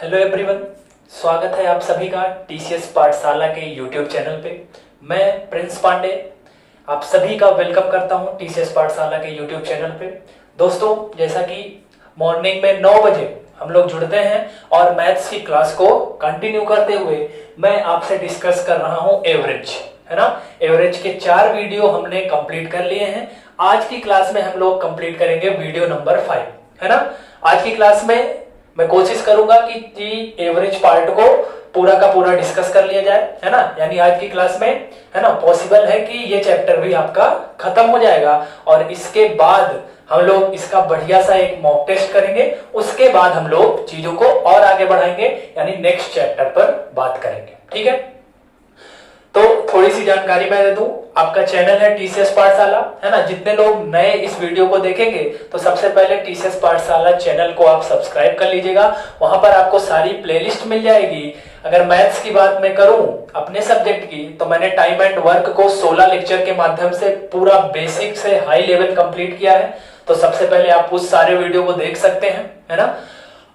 Hello everyone, स्वागत है आप सभी का टीसीएस पाठशाला के यूट्यूब चैनल पे। मैं प्रिंस पांडे आप सभी का वेलकम करता हूं टीसीएस पाठशाला के यूट्यूब चैनल पे। दोस्तों, जैसा कि मॉर्निंग में 9 बजे हम लोग जुड़ते हैं और मैथ्स की क्लास को कंटिन्यू करते हुए मैं आपसे डिस्कस कर रहा हूं एवरेज, है ना। एवरेज के 4 वीडियो हमने कंप्लीट कर लिए हैं। आज की क्लास में हम लोग कंप्लीट करेंगे वीडियो नंबर 5, है ना। आज की क्लास में मैं कोशिश करूंगा कि एवरेज पार्ट को पूरा का पूरा डिस्कस कर लिया जाए, है ना। यानी आज की क्लास में, है ना, पॉसिबल है कि ये चैप्टर भी आपका खत्म हो जाएगा और इसके बाद हम लोग इसका बढ़िया सा एक मॉक टेस्ट करेंगे। उसके बाद हम लोग चीजों को और आगे बढ़ाएंगे, यानी नेक्स्ट चैप्टर पर बात करेंगे, ठीक है। तो थोड़ी सी जानकारी मैं दे दूं, आपका चैनल है टीसीएस पाठशाला, है ना। जितने लोग नए इस वीडियो को देखेंगे तो सबसे पहले टीसीएस पाठशाला चैनल को आप सब्सक्राइब कर लीजिएगा। वहां पर आपको सारी प्लेलिस्ट मिल जाएगी। अगर मैथ्स की बात मैं करूं अपने सब्जेक्ट की, तो मैंने टाइम एंड वर्क को 16 लेक्चर के माध्यम से पूरा बेसिक से हाई लेवल कंप्लीट किया है। तो सबसे पहले आप उस सारे वीडियो को देख सकते हैं, है ना।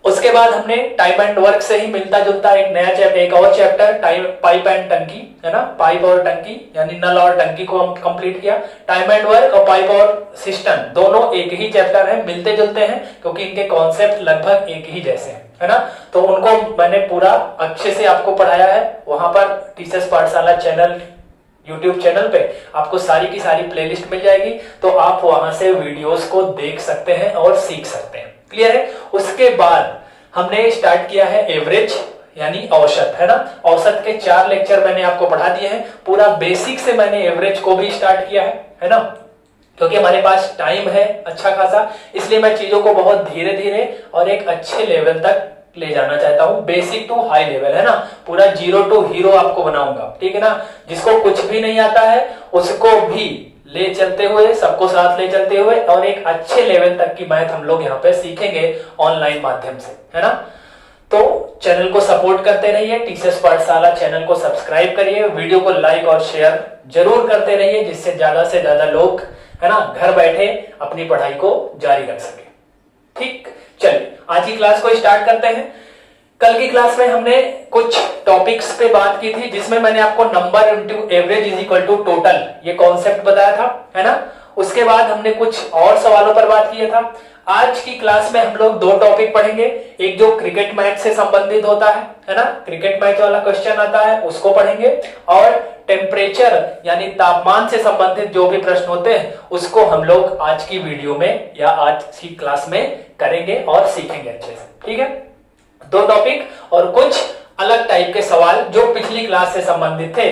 उसके बाद हमने टाइम एंड वर्क से ही मिलता जुलता एक नया चैप्टर, एक और चैप्टर पाइप एंड टंकी, है ना। पाइप और टंकी यानी नल और टंकी को हम कंप्लीट किया। टाइम एंड वर्क और पाइप और सिस्टम दोनों एक ही चैप्टर है, मिलते जुलते हैं क्योंकि इनके कॉन्सेप्ट लगभग एक ही जैसे हैं, है ना। तो उनको मैंने पूरा अच्छे से आपको पढ़ाया है। वहां पर टीसीएस पाठशाला चैनल यूट्यूब चैनल पे आपको सारी की सारी प्लेलिस्ट मिल जाएगी, तो आप वहां से वीडियोस को देख सकते हैं और सीख सकते हैं। क्लियर है। उसके बाद हमने स्टार्ट किया है एवरेज यानी औसत, है ना। औसत के 4 लेक्चर मैंने आपको पढ़ा दिए हैं। पूरा बेसिक से मैंने एवरेज को भी स्टार्ट किया है ना। क्योंकि हमारे पास टाइम है अच्छा खासा, इसलिए मैं चीजों को बहुत धीरे धीरे और एक अच्छे लेवल तक ले जाना चाहता हूं। बेसिक टू हाई लेवल, है ना। पूरा 0 टू हीरो आपको बनाऊंगा, ठीक है ना। जिसको कुछ भी नहीं आता है उसको भी ले चलते हुए, सबको साथ ले चलते हुए और एक अच्छे लेवल तक की मैथ हम लोग यहाँ पे सीखेंगे ऑनलाइन माध्यम से, है ना। तो चैनल को सपोर्ट करते रहिए, टीसीएस पाठशाला चैनल को सब्सक्राइब करिए, वीडियो को लाइक और शेयर जरूर करते रहिए, जिससे ज्यादा से ज्यादा लोग, है ना, घर बैठे अपनी पढ़ाई को जारी रख सके। ठीक, चलिए आज की क्लास को स्टार्ट करते हैं। कल की क्लास में हमने कुछ टॉपिक्स पे बात की थी, जिसमें मैंने आपको number into average is equal to total ये कॉन्सेप्ट बताया था, है ना। उसके बाद हमने कुछ और सवालों पर बात किया था। आज की क्लास में हम लोग 2 टॉपिक पढ़ेंगे। एक जो क्रिकेट मैच से संबंधित होता है ना, क्रिकेट मैच वाला क्वेश्चन आता है उसको पढ़ेंगे, और टेम्परेचर यानी तापमान से संबंधित जो भी प्रश्न होते हैं उसको हम लोग आज की वीडियो में या आज की क्लास में करेंगे और सीखेंगे अच्छे से, ठीक है। 2 टॉपिक और कुछ अलग टाइप के सवाल जो पिछली क्लास से संबंधित थे,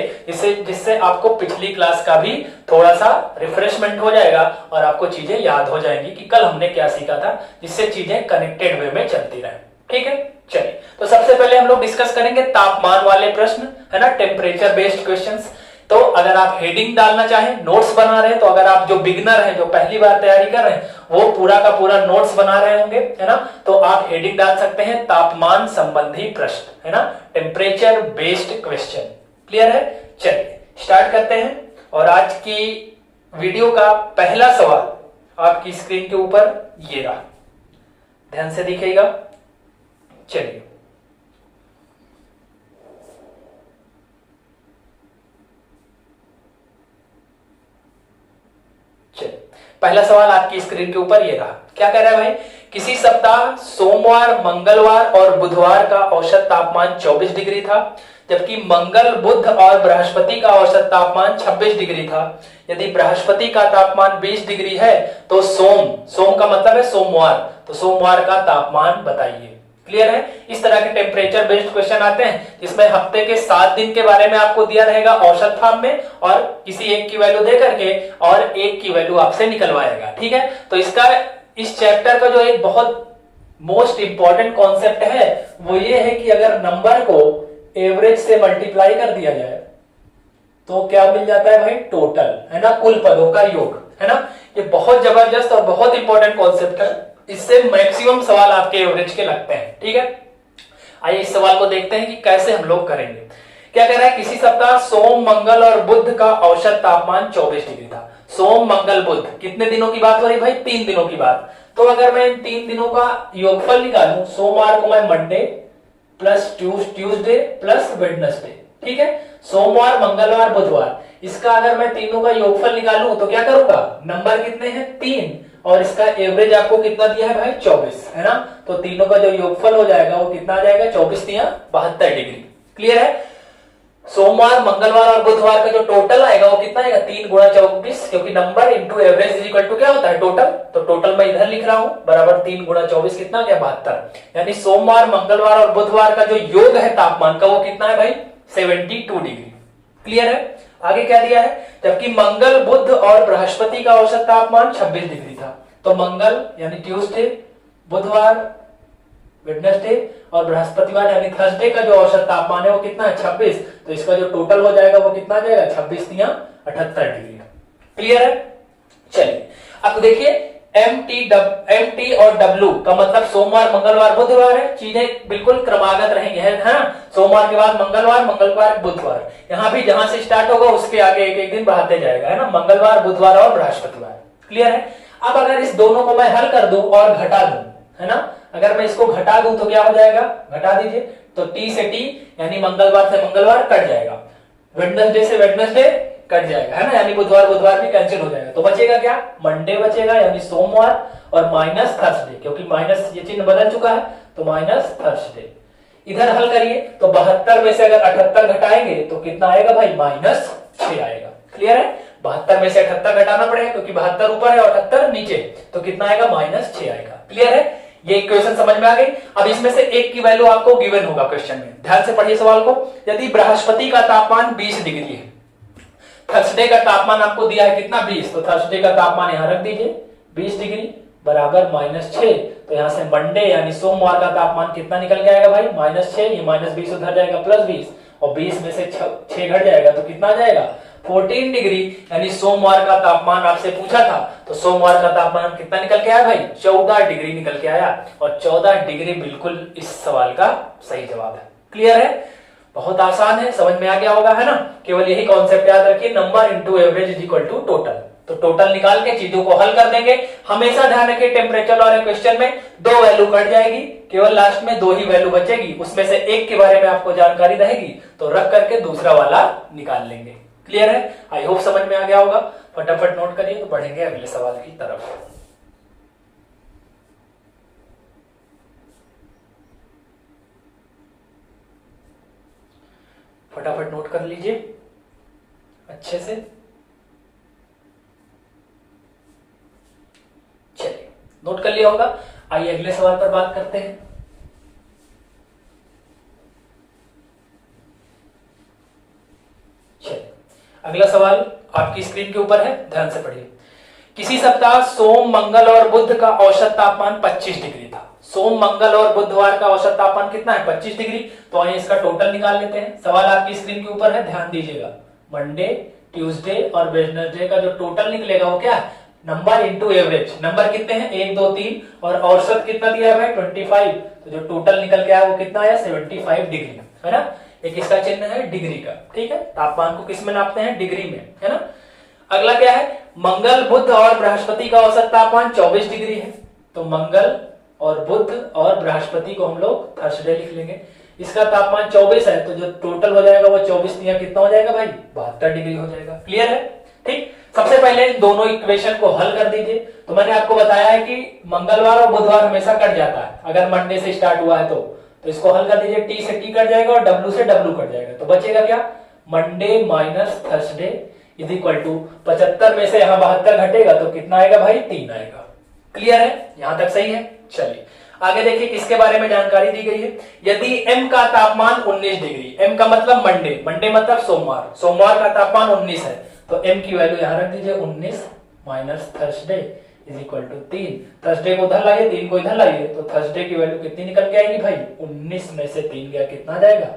जिससे आपको पिछली क्लास का भी थोड़ा सा रिफ्रेशमेंट हो जाएगा और आपको चीजें याद हो जाएंगी कि कल हमने क्या सीखा था, जिससे चीजें कनेक्टेड वे में चलती रहे, ठीक है। चलिए, तो सबसे पहले हम लोग डिस्कस करेंगे तापमान वाले प्रश्न, है ना, टेम्परेचर बेस्ड क्वेश्चंस। तो अगर आप हेडिंग डालना चाहें, नोट्स बना रहे हैं, तो अगर आप जो बिगिनर हैं, जो पहली बार तैयारी कर रहे हैं, वो पूरा का पूरा नोट्स बना रहे होंगे, है ना, तो आप हेडिंग डाल सकते हैं तापमान संबंधी प्रश्न, है ना, टेम्परेचर बेस्ड क्वेश्चन। क्लियर है। चलिए स्टार्ट करते हैं। और आज की वीडियो का पहला सवाल आपकी स्क्रीन के ऊपर ये रहा, ध्यान से दिखेगा। चलिए, पहला सवाल आपकी स्क्रीन के ऊपर ये रहा। क्या कह रहा है भाई, किसी सप्ताह सोमवार, मंगलवार और बुधवार का औसत तापमान 24 डिग्री था, जबकि मंगल, बुध और बृहस्पति का औसत तापमान 26 डिग्री था। यदि बृहस्पति का तापमान 20 डिग्री है तो सोम का मतलब है सोमवार, तो सोमवार का तापमान बताइए। क्लियर है। इस तरह के टेम्परेचर बेस्ड क्वेश्चन आते हैं, जिसमें हफ्ते के 7 दिन के बारे में आपको दिया रहेगा औसत फॉर्म में, और किसी एक की वैल्यू दे करके और एक की वैल्यू आपसे निकलवाएगा, ठीक है। तो इस चैप्टर का जो एक बहुत मोस्ट इंपॉर्टेंट कॉन्सेप्ट है वो ये है कि अगर नंबर को एवरेज से मल्टीप्लाई कर दिया जाए तो क्या मिल जाता है भाई, टोटल, है ना, कुल पदों का योग, है ना। ये बहुत जबरदस्त और बहुत इंपॉर्टेंट कॉन्सेप्ट है, इससे मैक्सिमम सवाल आपके एवरेज के लगते हैं, ठीक है। आइए इस सवाल को देखते हैं कि कैसे हम लोग करेंगे। क्या कह रहा है, किसी सप्ताह सोम, मंगल और बुध का औसत तापमान 24 डिग्री था। सोम, मंगल, बुध कितने दिनों की बात हो रही भाई, 3 दिनों की बात। तो अगर मैं इन 3 दिनों का योगफल निकालूं, सोमवार को मैं Monday, plus Tuesday plus Wednesday, ठीक है। सोमवार, मंगलवार, बुधवार, इसका अगर मैं तीनों का योगफल निकालूं तो क्या करूंगा, नंबर कितने हैं 3 और इसका एवरेज आपको कितना दिया है भाई 24, है ना। तो तीनों का जो योगफल हो जाएगा वो कितना आ जाएगा 24 या 72 डिग्री। क्लियर है। सोमवार, मंगलवार और बुधवार का जो टोटल आएगा वो कितना आएगा 3 गुणा 24, क्योंकि number into average is equal to क्या होता है टोटल। तो टोटल मैं इधर लिख रहा हूं बराबर 3 गुणा 24 कितना आ गया 72। यानी सोमवार, मंगलवार और बुधवार का जो योग है तापमान का वो कितना है भाई 72 डिग्री। क्लियर है। आगे क्या दिया है, जबकि मंगल, बुध और बृहस्पति का औसत तापमान 26 डिग्री था। तो मंगल यानी ट्यूसडे, बुधवार, वेडनेसडे और बृहस्पतिवार यानी थर्सडे का जो औसत तापमान है वो कितना है 26। तो इसका जो टोटल हो जाएगा वो कितना आ जाएगा 26 या 78 डिग्री। क्लियर है। चलिए अब देखिए एम टी और डब्ल्यू का मतलब सोमवार, मंगलवार, बुधवार है। चीजें बिल्कुल क्रमागत रहेंगे, है ना। सोमवार के बाद मंगलवार, मंगलवार बुधवार, यहाँ भी जहां से स्टार्ट होगा उसके आगे एक एक दिन बढ़ाते जाएगा, है ना। मंगलवार, बुधवार और बृहस्पतिवार। क्लियर है। अब अगर इस दोनों को मैं हल कर दूं और घटा दूं, है ना, अगर मैं इसको घटा दूं तो क्या हो जाएगा, घटा दीजिए। तो टी से टी यानी मंगलवार से मंगलवार कट जाएगा, वेडनेसडे से वेडनेसडे कट जाएगा, है ना, यानी बुधवार बुधवार भी कैंसिल हो जाएगा। तो बचेगा क्या, मंडे बचेगा यानी सोमवार और माइनस थर्सडे, क्योंकि माइनस ये चिन्ह बदल चुका है तो माइनस थर्सडे। इधर हल करिए तो 72 में से अगर 78 घटाएंगे तो कितना आएगा भाई -6 आएगा। क्लियर है। 72 में से 78 घटाना पड़ेगा क्योंकि 72 ऊपर है और 78 नीचे, तो कितना आएगा -6 आएगा। क्लियर है। ये इक्वेशन समझ में आ गई। अब इसमें से एक की वैल्यू आपको गिवन होगा क्वेश्चन में, ध्यान से पढ़िए सवाल को। यदि बृहस्पति का तापमान 20 डिग्री है, थर्सडे का तापमान आपको दिया है कितना 20, तो थर्सडे का तापमान यहां रख दीजिए 20 डिग्री बराबर -6। तो यहां से मंडे यानी सोमवार का तापमान कितना निकल के आएगा भाई -6, ये -20 उधर जाएगा +20 और 20 में से 6 घट जाएगा तो कितना आ जाएगा 14 डिग्री। यानी सोमवार का तापमान आपसे पूछा था तो सोमवार का तापमान कितना निकल के आया भाई 14 डिग्री निकल के आया, और 14 डिग्री बिल्कुल इस सवाल का सही जवाब है। क्लियर है। बहुत आसान है, समझ में आ गया होगा, है ना। केवल यही कॉन्सेप्ट याद रखिए, number into average is equal to total. तो टोटल निकाल के चीजों को हल कर देंगे। हमेशा ध्यान रखिए टेम्परेचर और क्वेश्चन में 2 वैल्यू कट जाएगी, केवल लास्ट में 2 ही वैल्यू बचेगी, उसमें से एक के बारे में आपको जानकारी रहेगी तो रख करके दूसरा वाला निकाल लेंगे। क्लियर है। आई होप समझ में आ गया होगा। फटाफट नोट करिए तो बढ़ेंगे अगले सवाल की तरफ। फटाफट नोट कर लीजिए अच्छे से। चलिए नोट कर लिया होगा। आइए अगले सवाल पर बात करते हैं। चलिए अगला सवाल आपकी स्क्रीन के ऊपर है, ध्यान से पढ़िए। किसी सप्ताह सोम, मंगल और बुध का औसत तापमान 25 डिग्री था। सोम, मंगल और बुधवार का औसत तापमान कितना है 25 डिग्री। तो आइए इसका टोटल निकाल लेते हैं। सवाल आपकी स्क्रीन के ऊपर है, ध्यान दीजिएगा। मंडे, ट्यूसडे और वेडनेसडे का जो टोटल निकलेगा वो क्या है नंबर इंटू एवरेज। नंबर कितने हैं 1 2 3 और औसत कितना दिया है भाई 25। तो जो टोटल निकल के आया वो कितना आया 75 डिग्री, है ना। एक इसका चिन्ह है डिग्री का, ठीक है। तापमान को किस में नापते हैं डिग्री में, है ना। अगला क्या है, मंगल, बुध और बृहस्पति का औसत तापमान 24 डिग्री है। तो मंगल और बुध और बृहस्पति को हम लोग थर्सडे लिख लेंगे। इसका तापमान 24 है तो जो टोटल हो जाएगा वो 24 दिया कितना हो जाएगा भाई 72 डिग्री हो जाएगा। क्लियर है। ठीक। सबसे पहले इन दोनों इक्वेशन को हल कर दीजिए। तो मैंने आपको बताया है कि मंगलवार और बुधवार हमेशा कट जाता है अगर मंडे से स्टार्ट हुआ है तो इसको हल कर दीजिए। टी से टी कट जाएगा और डब्ल्यू से डब्ल्यू कट जाएगा। तो बचेगा क्या Monday minus Thursday is equal to 75 में से यहाँ 72 घटेगा तो कितना आएगा भाई 3 आएगा। क्लियर है। यहां तक सही है। चलिए आगे देखिए किसके बारे में जानकारी दी गई है। यदि एम का तापमान 19 डिग्री, एम का मतलब मंडे, मंडे मतलब सोमवार, सोमवार का तापमान 19 है तो एम की वैल्यू यहां रख दीजिए 19 minus Thursday is equal to 3। Thursday को उधर लाइए 3 को इधर लाइए तो थर्सडे की वैल्यू कितनी निकल के आएगी भाई 19 में से 3 गया कितना जाएगा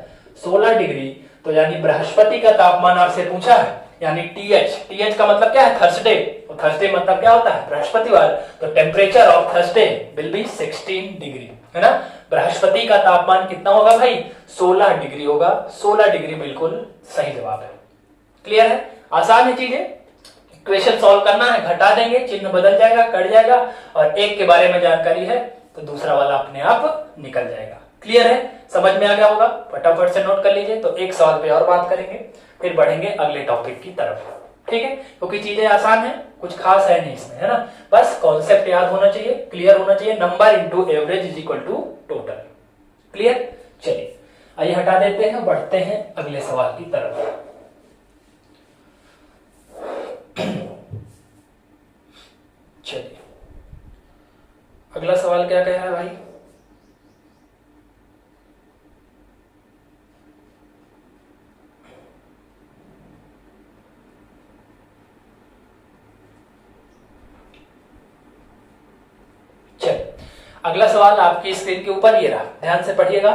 16 डिग्री। तो यानी बृहस्पति का तापमान आपसे पूछा है यानी टीएच का मतलब क्या है थर्सडे, तो थर्सडे मतलब क्या होता है बृहस्पतिवार। तो temperature of Thursday will be 16 degree, है ना। बृहस्पति का तापमान कितना होगा भाई 16 डिग्री होगा। 16 डिग्री बिल्कुल सही जवाब है। क्लियर है। आसान है चीजें। इक्वेशन सॉल्व करना है, घटा देंगे, चिन्ह बदल जाएगा, कट जाएगा और एक के बारे में जानकारी है तो दूसरा वाला अपने आप निकल जाएगा। क्लियर है, समझ में आ गया होगा, फटाफट से नोट कर लीजिए। तो एक सवाल पे और बात करेंगे, फिर बढ़ेंगे अगले टॉपिक की तरफ, ठीक है, क्योंकि चीजें आसान है, कुछ खास है नहीं इसमें, है ना, बस कॉन्सेप्ट याद होना चाहिए, क्लियर होना चाहिए। Number into average is equal to total, clear. चलिए आइए हटा देते हैं, बढ़ते हैं अगले सवाल की तरफ। चलिए अगला सवाल क्या कह रहा है भाई, अगला सवाल आपकी स्क्रीन के ऊपर ये रहा, ध्यान से पढ़िएगा।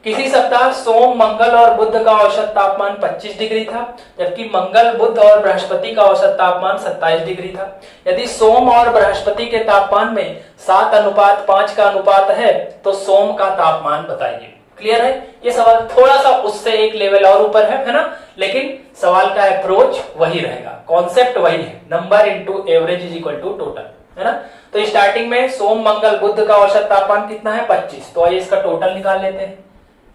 किसी सप्ताह सोम, मंगल और बुध का औसत तापमान 25 डिग्री था, जबकि मंगल, बुध और बृहस्पति का औसत तापमान 27 डिग्री था। यदि सोम और बृहस्पति के तापमान में 7:5 का अनुपात है तो सोम का तापमान बताइए। क्लियर है, ये सवाल थोड़ा सा उससे एक लेवल और ऊपर है ना, लेकिन सवाल का अप्रोच वही रहेगा, कॉन्सेप्ट वही है, number into average is equal to total, है ना। तो स्टार्टिंग में सोम, मंगल, बुध का औसत तापमान कितना है 25, तो आइए इसका टोटल निकाल लेते हैं।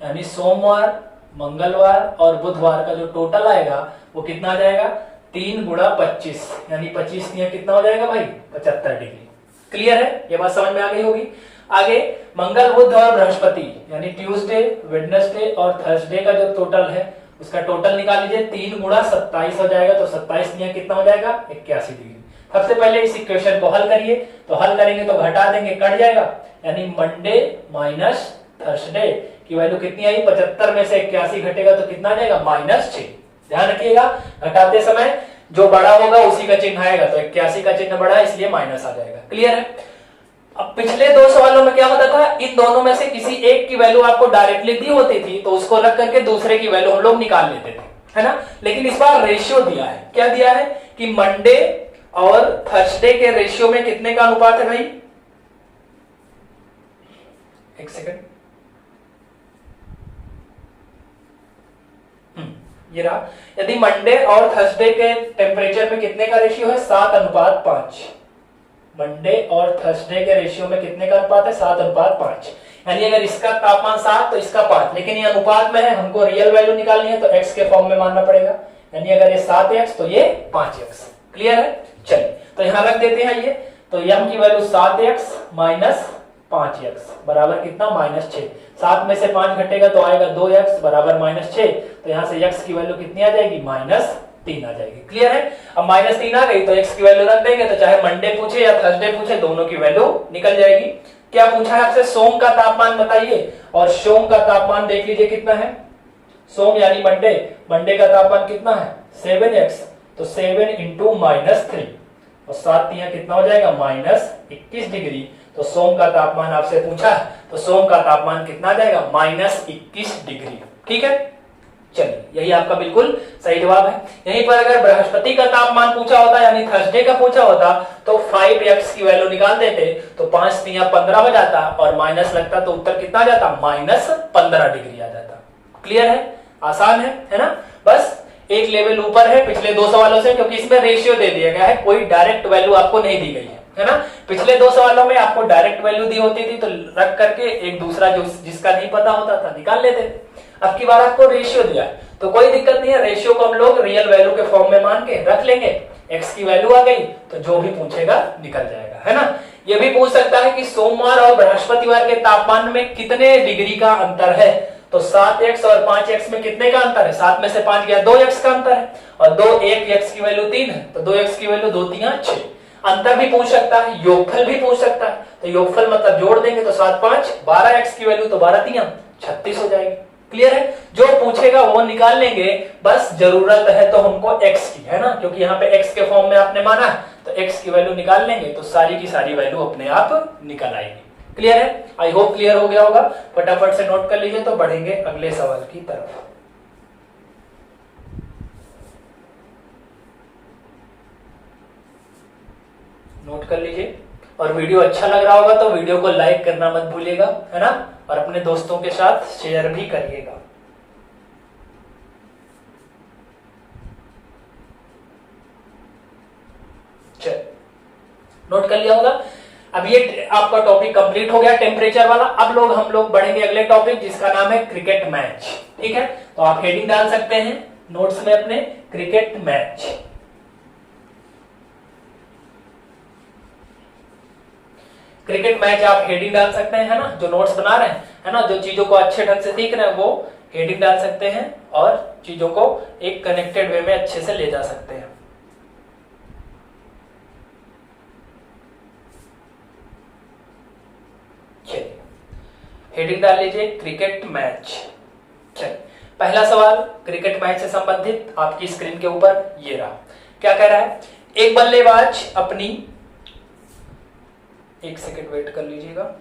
यानी सोमवार, मंगलवार और बुधवार का जो टोटल आएगा वो कितना आ जाएगा, 3 गुणा 25, यानी 25 कितना हो जाएगा भाई 75 डिग्री। क्लियर है, ये बात समझ में आ गई होगी। आगे मंगल, बुध और बृहस्पति यानी ट्यूसडे, वेडनेसडे और थर्सडे का जो टोटल है उसका टोटल निकाल लीजिए, 3 गुणा 27 हो जाएगा, तो 27 कितना हो जाएगा 81 डिग्री। सबसे पहले इस इक्वेशन को हल करिए, तो हल करेंगे तो घटा देंगे, कट जाएगा, यानी मंडे माइनस थर्सडे की वैल्यू कितनी आई, 75 में से 81 घटेगा तो कितना जाएगा -6। ध्यान रखिएगा, घटाते समय जो बड़ा होगा उसी का चिन्ह आएगा, तो 81 का चिन्ह बड़ा है इसलिए माइनस आ जाएगा। क्लियर है। अब पिछले दो सवालों में क्या होता था, इन दोनों में से किसी एक की वैल्यू आपको डायरेक्टली दी होती थी तो उसको रख करके दूसरे की वैल्यू हम लोग निकाल लेते थे, है ना। लेकिन इस बार रेशियो दिया है, क्या दिया है कि मंडे और थर्सडे के रेशियो में कितने का अनुपात है भाई, एक सेकंड, ये रहा। यदि मंडे और थर्सडे के टेम्परेचर में कितने का रेशियो है 7:5, मंडे और थर्सडे के रेशियो में कितने का अनुपात है 7:5, यानी अगर इसका तापमान 7 तो इसका 5, लेकिन ये अनुपात में है, हमको रियल वैल्यू निकालनी है तो x के फॉर्म में मानना पड़ेगा, यानी अगर ये 7x तो ये 5x। क्लियर है, चलिए तो यहां रख देते हैं ये, तो m की वैल्यू 7x माइनस 5x बराबर कितना -6, 7 में से 5 घटेगा तो आएगा 2x बराबर -6, तो यहां से x की वैल्यू कितनी आ जाएगी -3 आ जाएगी। क्लियर है, अब -3 आ गई तो x की वैल्यू रख देंगे, तो चाहे मंडे पूछे या थर्सडे पूछे दोनों की वैल्यू निकल जाएगी। क्या पूछा है आपसे, सोम का तापमान बताइए, और सोम का तापमान देख लीजिए कितना है, सोम यानी मंडे, मंडे का तापमान कितना है 7x, तो 7 इंटू -3 और 7 कितना हो जाएगा -21 डिग्री, तो सोम का तापमान आपसे पूछा है तो सोम का तापमान कितना आ जाएगा -21 डिग्री। ठीक है, चलिए यही आपका बिल्कुल सही जवाब है। यहीं पर अगर बृहस्पति का तापमान पूछा होता यानी थर्सडे का पूछा होता तो 5x की वैल्यू निकाल देते, तो 5 × 15 हो जाता और माइनस लगता तो उत्तर कितना आ जाता -15 डिग्री आ जाता। क्लियर है, आसान है ना, बस एक लेवल ऊपर है पिछले दो सवालों से, क्योंकि इसमें रेशियो दे दिया गया है, कोई डायरेक्ट वैल्यू आपको नहीं दी गई है ना। पिछले दो सवालों में आपको डायरेक्ट वैल्यू दी होती थी तो रख करके एक दूसरा जो जिसका नहीं पता होता था निकाल लेते थे। अब की बार आपको रेशियो दिया है तो कोई दिक्कत नहीं है, रेशियो को हम लोग रियल वैल्यू के फॉर्म में मान के रख लेंगे, x की वैल्यू आ गई तो जो भी पूछेगा निकल जाएगा, है ना। ये भी पूछ सकता है कि सोमवार और बृहस्पतिवार के तापमान में कितने डिग्री का अंतर है, तो 7x और 5x में कितने का अंतर है, 7 में से 5 गया 2x का अंतर है, और 1x की वैल्यू 3 है तो 2x की वैल्यू 2 × 3 = 6। अंतर भी पूछ सकता है, योगफल भी पूछ सकता है, तो योगफल मतलब जोड़ देंगे तो 7 × 5 12x की वैल्यू तो 12 × 3 = 36 हो जाएगी। क्लियर है, जो पूछेगा वो निकाल लेंगे, बस जरूरत है तो हमको x की, है ना, क्योंकि यहाँ पे x के फॉर्म में आपने माना है तो x की वैल्यू निकाल लेंगे तो सारी की सारी वैल्यू अपने आप निकल आएगी। क्लियर है, आई होप क्लियर हो गया होगा, फटाफट से नोट कर लीजिए तो बढ़ेंगे अगले सवाल की तरफ। नोट कर लीजिए, और वीडियो अच्छा लग रहा होगा तो वीडियो को लाइक करना मत भूलिएगा, है ना, और अपने दोस्तों के साथ शेयर भी करिएगा। चल नोट कर लिया होगा। अब ये आपका टॉपिक कंप्लीट हो गया टेम्परेचर वाला। अब हम लोग बढ़ेंगे अगले टॉपिक जिसका नाम है क्रिकेट मैच। ठीक है, तो आप हेडिंग डाल सकते हैं नोट्स में अपने, क्रिकेट मैच। क्रिकेट मैच आप हेडिंग डाल सकते हैं, है ना, जो नोट्स बना रहे हैं, है ना, जो चीजों को अच्छे ढंग से सीख रहे हैं वो हेडिंग डाल सकते हैं और चीजों को एक कनेक्टेड वे में अच्छे से ले जा सकते हैं। चलिए हेडिंग डाल लीजिए क्रिकेट मैच। चलिए पहला सवाल क्रिकेट मैच से संबंधित आपकी स्क्रीन के ऊपर ये रहा। क्या कह रहा है, एक बल्लेबाज अपनी, एक सेकंड वेट कर लीजिएगा।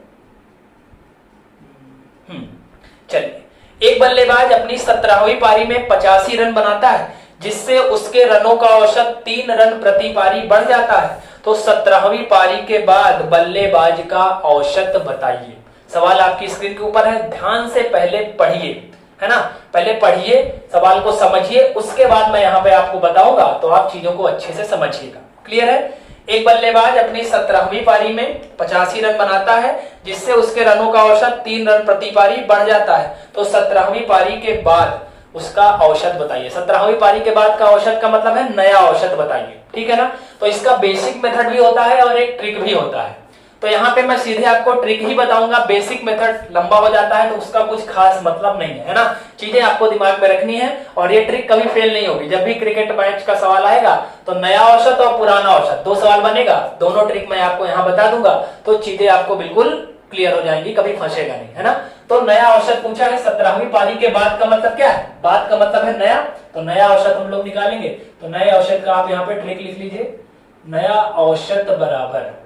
चलिए, एक बल्लेबाज अपनी 17वीं पारी में 85 रन बनाता है जिससे उसके रनों का औसत 3 रन प्रति पारी बढ़ जाता है, तो 17वीं पारी के बाद बल्लेबाज का औसत बताइए। सवाल आपकी स्क्रीन के ऊपर है, ध्यान से पहले पढ़िए, है ना, पहले पढ़िए, सवाल को समझिए, उसके बाद मैं यहाँ पे आपको बताऊंगा तो आप चीजों को अच्छे से समझिएगा। क्लियर है। एक बल्लेबाज अपनी 17वीं पारी में 85 रन बनाता है जिससे उसके रनों का औसत 3 रन प्रति पारी बढ़ जाता है, तो 17वीं पारी के बाद उसका औसत बताइए। 17वीं पारी के बाद का औसत का मतलब है नया औसत बताइए। ठीक है ना, तो इसका बेसिक मेथड भी होता है और एक ट्रिक भी होता है। तो यहाँ पे मैं सीधे आपको ट्रिक ही बताऊंगा, बेसिक मेथड लंबा हो जाता है तो उसका कुछ खास मतलब नहीं है ना। चीजें आपको दिमाग में रखनी है और ये ट्रिक कभी फेल नहीं होगी। जब भी क्रिकेट मैच का सवाल आएगा तो नया औसत और पुराना औसत 2 सवाल बनेगा, दोनों ट्रिक मैं आपको यहाँ बता दूंगा, तो चीजें आपको बिल्कुल क्लियर हो जाएंगी, कभी फंसेगा नहीं, है ना। तो नया औसत पूछा है, 17वीं पारी के बाद का मतलब क्या है, बाद का मतलब है नया, तो नया औसत हम लोग निकालेंगे। तो नए औसत का आप यहाँ पे ट्रिक लिख लीजिए, नया औसत बराबर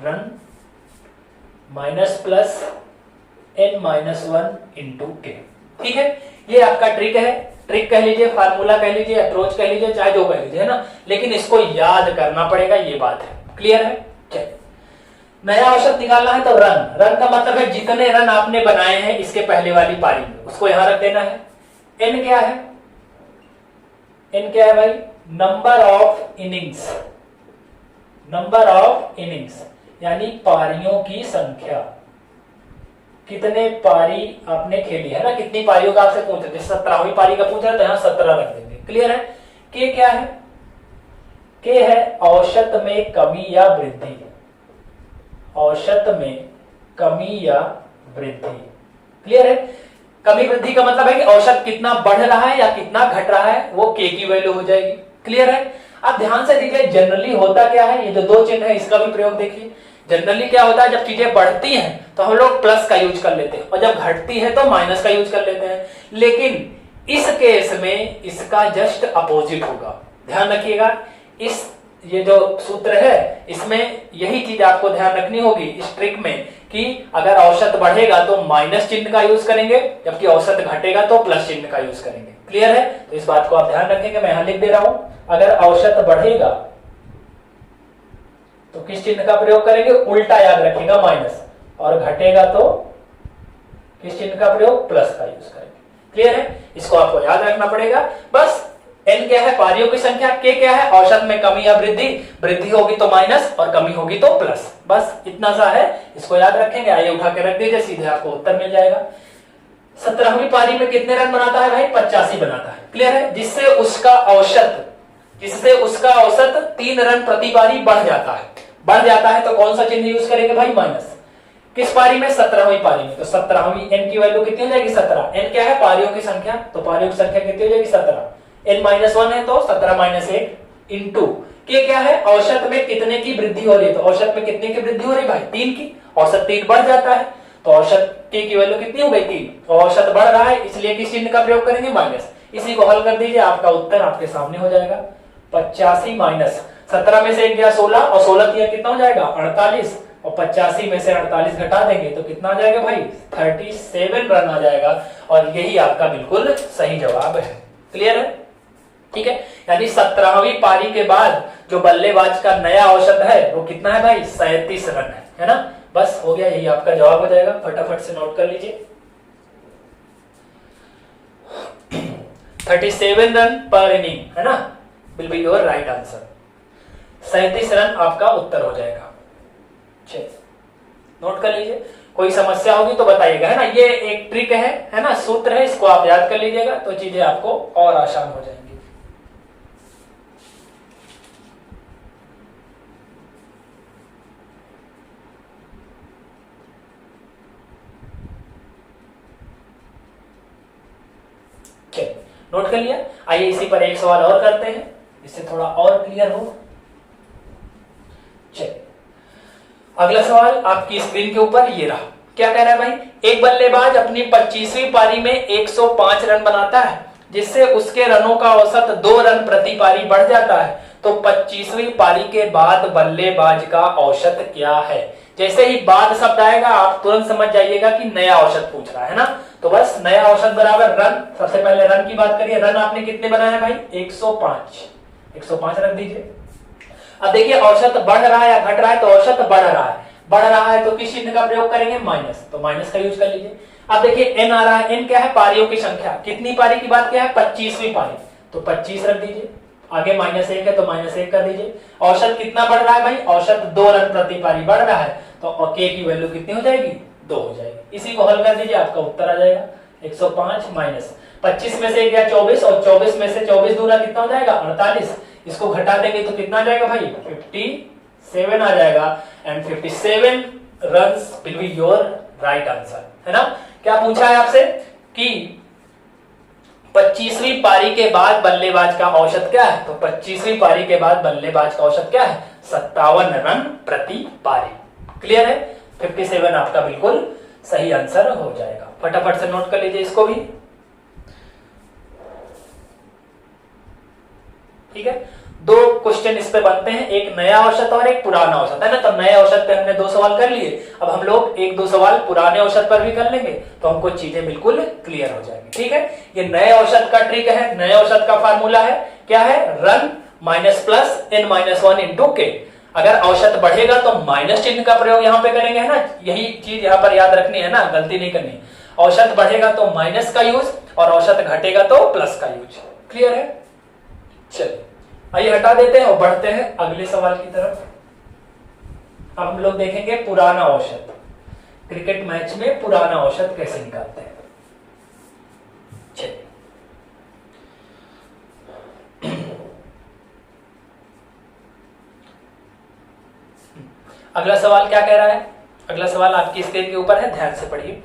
run minus plus n-1 into के। ठीक है, ये आपका ट्रिक है, ट्रिक कह लीजिए, फार्मूला कह लीजिए, अप्रोच कह लीजिए, चाहे जो कह लीजिए, है ना, लेकिन इसको याद करना पड़ेगा, ये बात है। क्लियर है। चलिए, नया औसत निकालना है तो रन का मतलब है जितने रन आपने बनाए हैं इसके पहले वाली पारी में, उसको यहां रख देना है। एन क्या है, एन क्या है भाई, number of innings, number of innings यानी पारियों की संख्या, कितने पारी आपने खेली है ना, कितनी पारियों का आपसे पूछ रहे, 17वीं पारी का पूछ रहा है तो यहां 17 रख देंगे। क्लियर है। के क्या है, के है औसत में कमी या वृद्धि, औसत में कमी या वृद्धि। क्लियर है। कमी वृद्धि का मतलब है कि औसत कितना बढ़ रहा है या कितना घट रहा है, वो के की वैल्यू हो जाएगी। क्लियर है। अब ध्यान से देखिए जनरली होता क्या है, ये जो 2 चिन्ह है इसका भी प्रयोग देखिए। जनरली क्या होता है, जब चीजें बढ़ती हैं तो हम लोग प्लस का यूज कर लेते हैं और जब घटती है तो माइनस का यूज कर लेते हैं, लेकिन इस केस में इसका जस्ट अपोजिट होगा। ध्यान रखिएगा, इस ये जो सूत्र है इसमें यही चीज आपको ध्यान रखनी होगी इस ट्रिक में, कि अगर औसत बढ़ेगा तो माइनस चिन्ह का यूज करेंगे, जबकि औसत घटेगा तो प्लस चिन्ह का यूज करेंगे। क्लियर है। तो इस बात को आप ध्यान रखेंगे, मैं यहां लिख दे रहा हूं, अगर औसत बढ़ेगा तो किस चिन्ह का प्रयोग करेंगे, उल्टा याद रखिएगा माइनस, और घटेगा तो किस चिन्ह का प्रयोग, प्लस का यूज करेंगे। क्लियर है। इसको आपको याद रखना पड़ेगा। बस n क्या है, पारियों की संख्या, k क्या है औसत में कमी या वृद्धि, वृद्धि होगी तो माइनस और कमी होगी तो प्लस, बस इतना सा है, इसको याद रखेंगे। आइए उठा के रख दीजिए, सीधे आपको उत्तर मिल जाएगा। 17वीं पारी में कितने रन बनाता है भाई, 85 बनाता है। क्लियर है। जिससे उसका औसत 3 रन प्रति पारी बढ़ जाता है। बढ़ जाता है तो कौन सा चिन्ह यूज करेंगे भाई, माइनस। किस पारी में, 17वीं पारी में, तो 17वीं n की वैल्यू कितनी हो जाएगी, 17। n क्या है, पारियों की संख्या, तो पारियों की संख्या कितनी हो जाएगी, 17। n-1 है तो 17 - 1 इंटू के क्या है, औसत में कितने की वृद्धि हो रही है, तो औसत में कितने की वृद्धि हो रही है भाई, 3 की। औसत 3 बढ़ जाता है तो औसत के की वैल्यू कितनी हो गई, 3। औसत बढ़ रहा है इसलिए किस चिन्ह का प्रयोग करेंगे, माइनस। इसी को हल कर दीजिए, आपका उत्तर आपके सामने हो जाएगा। 85 माइनस 17 में से 1 गया 16 और 16 दिया कितना हो जाएगा, 48, और 85 में से 48 घटा देंगे तो कितना आ जाएगा भाई, 37 रन आ जाएगा। और यही आपका बिल्कुल सही जवाब है। क्लियर है। ठीक है। यानी 17वीं पारी के बाद जो बल्लेबाज का नया औसत है वो कितना है भाई, 37 रन है ना। बस हो गया, यही आपका जवाब हो जाएगा। फटाफट से नोट कर लीजिए, 37 रन पर इनिंग, है ना, will be your right answer. 37 run आपका उत्तर हो जाएगा। चलिए नोट कर लीजिए, कोई समस्या होगी तो बताइएगा, है ना। ये एक ट्रिक है ना, सूत्र है, इसको आप याद कर लीजिएगा तो चीजें आपको और आसान हो जाएंगी। चलिए नोट कर लिया। आइए इसी पर एक सवाल और करते हैं, इससे थोड़ा और क्लियर हो। चलिए अगला सवाल आपकी स्क्रीन के ऊपर ये रहा। क्या कह रहा है भाई, एक बल्लेबाज अपनी 25वीं पारी में 105 रन बनाता है, जिससे उसके रनों का औसत 2 रन प्रति पारी बढ़ जाता है, तो 25वीं पारी के बाद बल्लेबाज का औसत क्या है। जैसे ही बाद शब्द आएगा आप तुरंत समझ जाइएगा कि नया औसत पूछ रहा है ना। तो बस नया औसत बराबर रन, सबसे पहले रन की बात करिए। रन आपने कितने बनाए भाई, 105 रख दीजिए। अब देखिए औसत बढ़ रहा है या घट रहा है, तो औसत बढ़ रहा है तो किस चिन्ह का प्रयोग करेंगे, माइनस, तो माइनस का यूज कर लीजिए। अब देखिए एन आ रहा है, एन क्या है, पारियों की संख्या, कितनी पारी की बात क्या है, 25वीं पारी, तो 25 रख दीजिए। आगे -1 है तो -1 कर दीजिए। औसत कितना बढ़ रहा है भाई, औसत 2 रन प्रति पारी बढ़ रहा है, तो के की वैल्यू कितनी हो जाएगी, 2 हो जाएगी। इसी को हल कर दीजिए, आपका उत्तर आ जाएगा 105 माइनस 25 में से 1 गया 24, और 24 में से 24 दूना कितना हो जाएगा, 48। इसको घटा देंगे तो कितना आ जाएगा भाई, 57 आ जाएगा। And 57 runs will be your right answer, है ना। क्या पूछा है आपसे कि 25वीं पारी के बाद बल्लेबाज का औसत क्या है, तो 25वीं पारी के बाद बल्लेबाज का औसत क्या है, 57 रन प्रति पारी। क्लियर है, 57 आपका बिल्कुल सही आंसर हो जाएगा। फटाफट से नोट कर लीजिए इसको भी, ठीक है। 2 क्वेश्चन इस पे बनते हैं, एक नया औसत और एक पुराना औसत, है ना। तो नए औसत पे हमने 2 सवाल कर लिए, अब हम लोग 1-2 सवाल पुराने औसत पर भी कर लेंगे, तो हमको चीजें बिल्कुल क्लियर हो जाएंगी, ठीक है। ये नए औसत का ट्रिक है, नए औसत का फार्मूला है, क्या है, run minus plus n-1 into के। अगर औसत बढ़ेगा तो माइनस चिन्ह का प्रयोग यहाँ पे करेंगे, है ना। यही चीज यहाँ पर याद रखनी है ना, गलती नहीं करनी। औसत बढ़ेगा तो माइनस का यूज, और औसत घटेगा तो प्लस का यूज। क्लियर है, चलिए आइए हटा देते हैं और बढ़ते हैं अगले सवाल की तरफ। अब हम लोग देखेंगे पुराना औसत, क्रिकेट मैच में पुराना औसत कैसे निकालते हैं। चलिए अगला सवाल क्या कह रहा है, अगला सवाल आपकी स्क्रीन के ऊपर है, ध्यान से पढ़िए।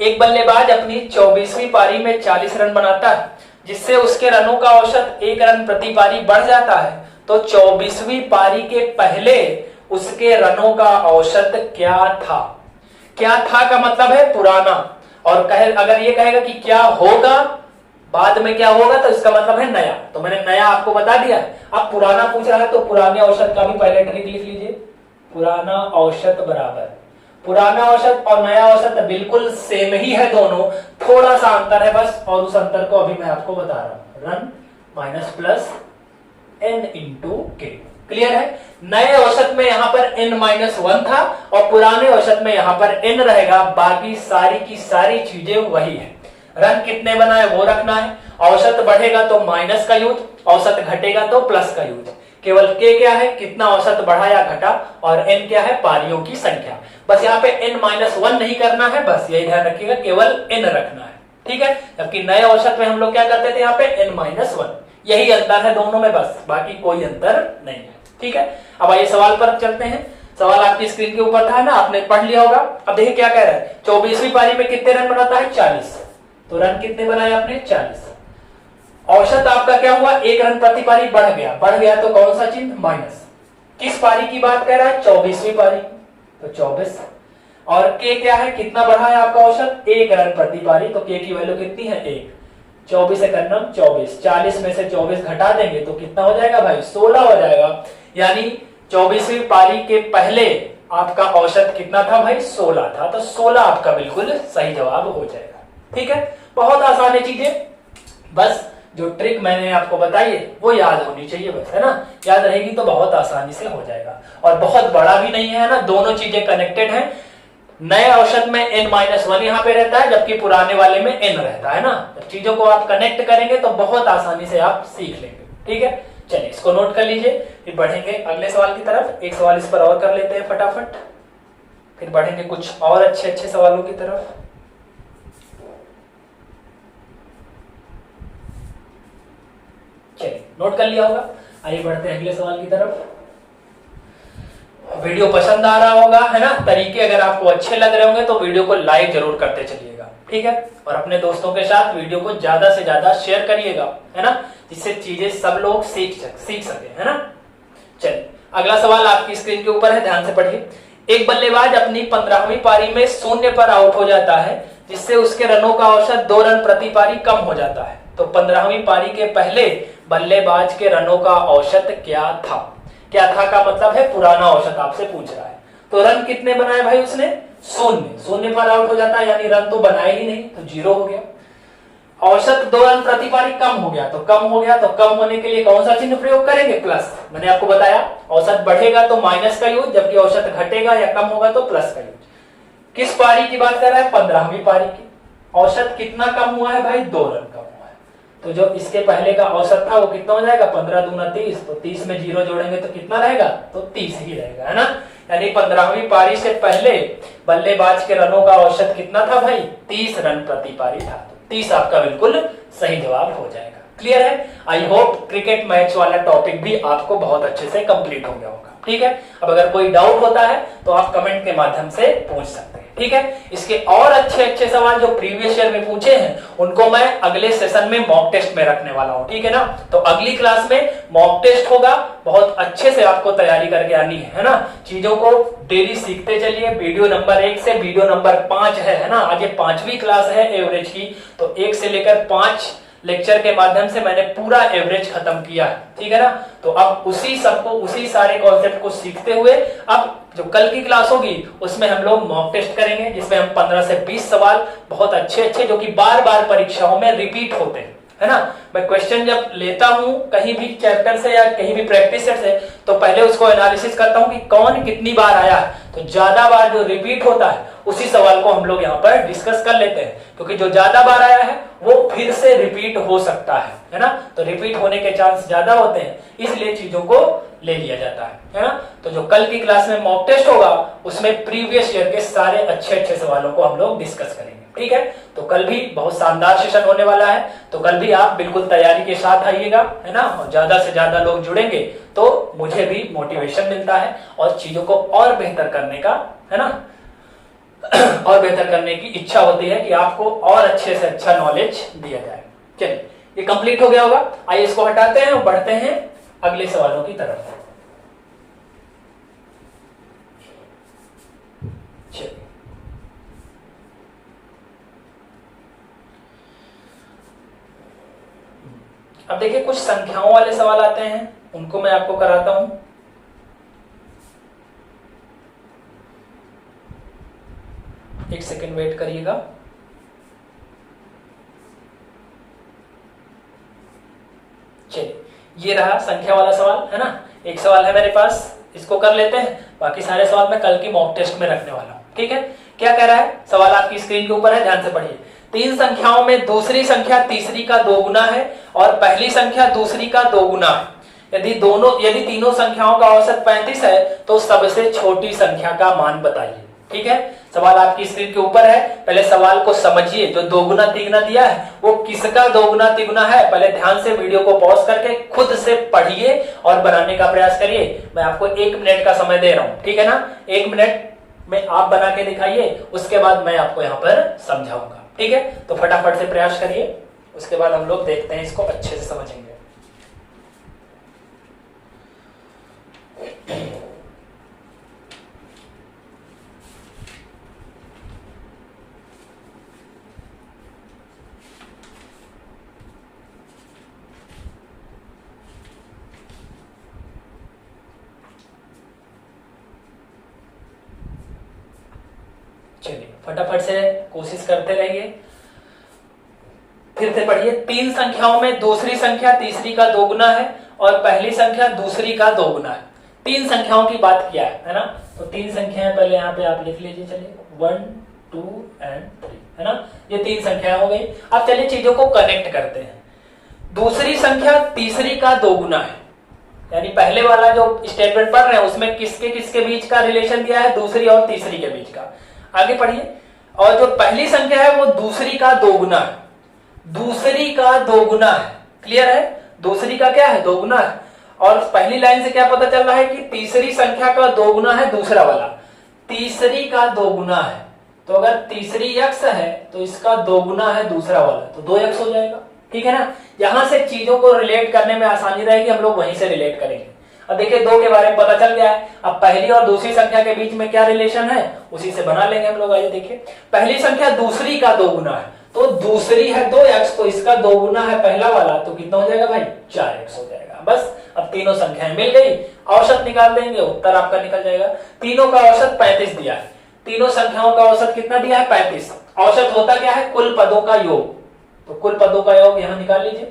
एक बल्लेबाज अपनी 24वीं पारी में 40 रन बनाता है, जिससे उसके रनों का औसत 1 रन प्रति पारी बढ़ जाता है, तो 24वीं पारी के पहले उसके रनों का औसत क्या था। क्या था का मतलब है पुराना, और अगर ये कहेगा कि क्या होगा, बाद में क्या होगा, तो इसका मतलब है नया। तो मैंने नया आपको बता दिया। अब पुराना पूछ रहा है तो पुराने औसत का भी पहले ट्रिक लिख लीजिए। पुराना औसत बराबर, पुराना औसत और नया औसत बिल्कुल सेम ही है दोनों, थोड़ा सा अंतर है बस, और उस अंतर को अभी मैं आपको बता रहा हूं। Run minus plus n into के। क्लियर है, नए औसत में यहां पर n-1 था, और पुराने औसत में यहां पर n रहेगा, बाकी सारी की सारी चीजें वही है। रन कितने बनाए वो रखना है, औसत बढ़ेगा तो माइनस का यूज, औसत घटेगा तो प्लस का यूज। केवल k क्या है, कितना औसत बढ़ा या घटा, और n क्या है, पारियों की संख्या। बस यहाँ पे n-1 नहीं करना है, बस यही ध्यान रखिएगा, केवल n रखना है, ठीक है। जबकि नए औसत में हम लोग क्या करते थे, यहाँ पे n-1, यही अंतर है दोनों में, बस बाकी कोई अंतर नहीं है, ठीक है। अब आइए सवाल पर चलते हैं। सवाल आपकी स्क्रीन के ऊपर था ना, आपने पढ़ लिया होगा। अब देखिए क्या कह रहा है, 24वीं पारी में कितने रन बनाता है, 40, तो रन कितने बनाए आपने, 40। औसत आपका क्या हुआ, 1 रन प्रति पारी बढ़ गया तो कौन सा चिन्ह, माइनस। किस पारी की बात कर रहा है, 24वीं पारी, तो 24। और के क्या है, कितना बढ़ा है आपका औसत, 1 रन प्रति पारी, तो के की वैल्यू कितनी है, 1। 24 एकन्नम 24, 40 में से 24 घटा देंगे तो कितना हो जाएगा भाई, 16 हो जाएगा। यानी 24वीं पारी के पहले आपका औसत कितना था भाई, 16 था, तो 16 आपका बिल्कुल सही जवाब हो जाएगा, ठीक है। बहुत आसान है चीजें, बस जो ट्रिक मैंने आपको बताई है वो याद होनी चाहिए, बस, है ना। याद रहेगी तो बहुत आसानी से हो जाएगा, और बहुत बड़ा भी नहीं है ना, दोनों चीजें कनेक्टेड हैं। नए औसत में n-1 यहाँ पे रहता है, जबकि पुराने वाले में n रहता है ना। जब चीजों को आप कनेक्ट करेंगे तो बहुत आसानी से आप सीख लेंगे, ठीक है। चलिए इसको नोट कर लीजिए, फिर बढ़ेंगे अगले सवाल की तरफ। एक सवाल इस पर और कर लेते हैं फटाफट, फिर बढ़ेंगे कुछ और अच्छे अच्छे सवालों की तरफ। चलिए नोट कर लिया होगा, आइए बढ़ते हैं अगले सवाल की तरफ। वीडियो पसंद आ रहा होगा, है ना? तरीके अगर आपको अच्छे लग रहे होंगे तो वीडियो को लाइक जरूर करते चलिएगा, ठीक है? और अपने दोस्तों के साथ वीडियो को ज्यादा से ज्यादा शेयर करिएगा, है ना? जिससे चीजें सब लोग सीख सके, है ना? चलिए अगला सवाल आपकी स्क्रीन के ऊपर है, ध्यान से पढ़िए। एक बल्लेबाज अपनी 15वीं पारी में 0 पर आउट हो जाता है, जिससे उसके रनों का औसत 2 रन प्रति पारी कम हो जाता है। तो 15वीं पारी के पहले बल्लेबाज के रनों का औसत क्या था? क्या था का मतलब है पुराना औसत आपसे पूछ रहा है। तो रन कितने बनाए भाई उसने? 0 पर आउट हो जाता है, यानी रन तो बनाए ही नहीं, तो 0 हो गया। औसत 2 रन प्रति पारी कम हो गया, तो कम हो गया, तो कम होने के लिए कौन सा चिन्ह प्रयोग करेंगे? प्लस। मैंने आपको बताया औसत बढ़ेगा तो माइनस का यूज, जबकि औसत घटेगा या कम होगा तो प्लस का यूज। किस पारी की बात कर रहा है? 15वीं पारी की। औसत कितना कम हुआ है भाई? 2 रन कम हुआ है। तो जो इसके पहले का औसत था वो कितना हो जाएगा? 15 दूना 30, तो 30 में 0 जोड़ेंगे तो कितना रहेगा? तो 30 ही रहेगा, है ना? यानी 15वीं पारी से पहले बल्लेबाज के रनों का औसत कितना था भाई? 30 रन प्रति पारी था। 30 आपका बिल्कुल सही जवाब हो जाएगा। क्लियर है? आई होप क्रिकेट मैच वाला टॉपिक भी आपको बहुत अच्छे से कंप्लीट हो गया होगा, ठीक है? अब अगर कोई डाउट होता है तो आप कमेंट के माध्यम से पूछ सकते हैं, ठीक है? इसके और अच्छे अच्छे सवाल जो प्रीवियस ईयर में पूछे हैं उनको मैं अगले सेशन में मॉक टेस्ट में रखने वाला हूं, ठीक है ना? तो अगली क्लास में मॉक टेस्ट होगा, बहुत अच्छे से आपको तैयारी करके आनी है ना? चीजों को डेली सीखते चलिए। वीडियो नंबर 1 से वीडियो नंबर 5 है ना? आज ये 5वीं क्लास है एवरेज की, तो 1 से लेकर 5 लेक्चर के माध्यम से मैंने पूरा एवरेज खत्म किया है, ठीक है ना? तो अब उसी सबको, उसी सारे कॉन्सेप्ट को सीखते हुए अब जो कल की क्लास होगी उसमें हम लोग मॉक टेस्ट करेंगे, जिसमें हम 15 से 20 सवाल बहुत अच्छे अच्छे जो कि बार बार परीक्षाओं में रिपीट होते हैं, है ना? मैं क्वेश्चन जब लेता हूं कहीं भी चैप्टर से या कहीं भी प्रैक्टिस सेट से, तो पहले उसको एनालिसिस करता हूं कि कौन कितनी बार आया है। तो ज्यादा बार जो रिपीट होता है उसी सवाल को हम लोग यहाँ पर डिस्कस कर लेते हैं, क्योंकि जो ज्यादा बार आया है वो फिर से रिपीट हो सकता है ना? तो रिपीट होने के चांस ज्यादा होते हैं, इसलिए चीजों को ले लिया जाता है ना? तो जो कल की क्लास में मॉक टेस्ट होगा उसमें प्रीवियस ईयर के सारे अच्छे अच्छे सवालों को हम लोग डिस्कस करेंगे, ठीक है? तो कल भी बहुत शानदार सेशन होने वाला है, तो कल भी आप बिल्कुल तैयारी के साथ आइएगा, है ना? और ज्यादा से ज्यादा लोग जुड़ेंगे तो मुझे भी मोटिवेशन मिलता है और चीजों को और बेहतर करने का, है ना, और बेहतर करने की इच्छा होती है कि आपको और अच्छे से अच्छा नॉलेज दिया जाए। चलिए ये कंप्लीट हो गया होगा, आइए इसको हटाते हैं और बढ़ते हैं अगले सवालों की तरफ। चलिए अब देखिए कुछ संख्याओं वाले सवाल आते हैं, उनको मैं आपको कराता हूं। एक सेकंड वेट करिएगा। चलिए ये रहा संख्या वाला सवाल, है ना? एक सवाल है मेरे पास, इसको कर लेते हैं, बाकी सारे सवाल मैं कल की मॉक टेस्ट में रखने वाला हूं, ठीक है? क्या कह रहा है सवाल? आपकी स्क्रीन के ऊपर है, ध्यान से पढ़िए। 3 संख्याओं में दूसरी संख्या तीसरी का 2 गुना है और पहली संख्या दूसरी का 2 गुना है। यदि तीनों संख्याओं का औसत 35 है तो सबसे छोटी संख्या का मान बताइए, ठीक है? सवाल आपकी स्क्रीन के ऊपर है, पहले सवाल को समझिए। जो 2 गुना तिगुना दिया है वो किसका 2 गुना तिगुना है, पहले ध्यान से वीडियो को पॉज करके खुद से पढ़िए और बनाने का प्रयास करिए। मैं आपको 1 मिनट का समय दे रहा हूं, ठीक है ना? 1 मिनट में आप बना के दिखाइए, उसके बाद मैं आपको यहाँ पर समझाऊंगा, ठीक है? तो फटाफट से प्रयास करिए, उसके बाद हम लोग देखते हैं इसको अच्छे से समझेंगे। चलिए फटाफट से कोशिश करते रहिए, फिर से पढ़िए। 3 संख्याओं में दूसरी संख्या तीसरी का 2 गुना है और पहली संख्या दूसरी का 2 गुना है। 3 संख्याओं की बात किया है ना? तो 3 संख्याएं पहले यहाँ पे आप लिख लीजिए। चलिए 1 2 एंड 3, है ना? ये 3 संख्याएं हो गई। अब चलिए चीजों को कनेक्ट करते हैं। दूसरी संख्या तीसरी का 2 गुना है, पहली संख्या दूसरी का 2 गुना है। 3 संख्याओं की बात किया है ना? तो 3 संख्याएं पहले यहाँ पे आप लिख लीजिए। चलिए 1 2 एंड 3, है ना? ये 3 संख्याएं हो गई। अब चलिए चीजों को कनेक्ट करते हैं। दूसरी संख्या तीसरी का 2 गुना है, यानी पहले वाला जो स्टेटमेंट पढ़ रहे हैं उसमें किसके किसके बीच का रिलेशन दिया है, दूसरी और तीसरी के बीच का। आगे पढ़िए। और जो पहली संख्या है वो दूसरी का दोगुना है, दूसरी का दोगुना है। क्लियर है, दूसरी का क्या है, दोगुना है। और पहली लाइन से क्या पता चल रहा है कि तीसरी संख्या का दोगुना है दूसरा वाला, तीसरी का दोगुना है। तो अगर तीसरी x है तो इसका दोगुना है दूसरा वाला, तो 2x हो जाएगा। ठीक है ना, यहां से चीजों को रिलेट करने में आसानी रहेगी, हम लोग वहीं से रिलेट करेंगे। अब देखिए 2 के बारे में पता चल गया है, अब पहली और दूसरी संख्या के बीच में क्या रिलेशन है उसी से बना लेंगे हम लोग। आइए देखिए, पहली संख्या दूसरी का दोगुना है, तो दूसरी है 2x, तो इसका दोगुना है पहला वाला, तो कितना हो जाएगा भाई, 4x हो जाएगा। बस अब तीनों संख्याएं मिल गई, औसत निकाल देंगे, उत्तर आपका निकल जाएगा। तीनों का औसत 35 दिया है, तीनों संख्याओं का औसत कितना दिया है, 35। औसत होता क्या है, कुल पदों का योग, तो कुल पदों का योग यहां निकाल लीजिए,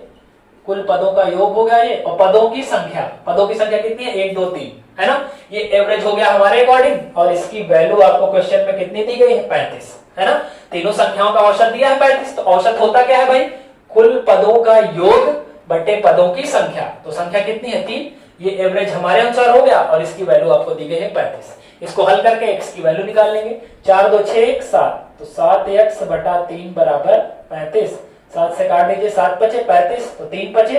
कुल पदों का योग हो गया ये, और पदों की संख्या, पदों की संख्या कितनी है, 1 2 3 है ना, ये एवरेज हो गया हमारे अकॉर्डिंग। और इसकी वैल्यू आपको क्वेश्चन में कितनी दी गई है, 35 है ना। तीनों संख्याओं का औसत दिया है 35, तो औसत होता क्या है भाई, कुल पदों का योग बटे पदों की संख्या। तो संख्या कितनी है, 3, ये एवरेज हमारे अनुसार हो गया, और इसकी वैल्यू आपको दी गई है 35। इसको हल करके x की वैल्यू निकाल लेंगे, 4 2 6 1 7, तो 7x बटा 3 बराबर 35। 7 से काट दीजिए, 7 बचे 35, तो 3 बचे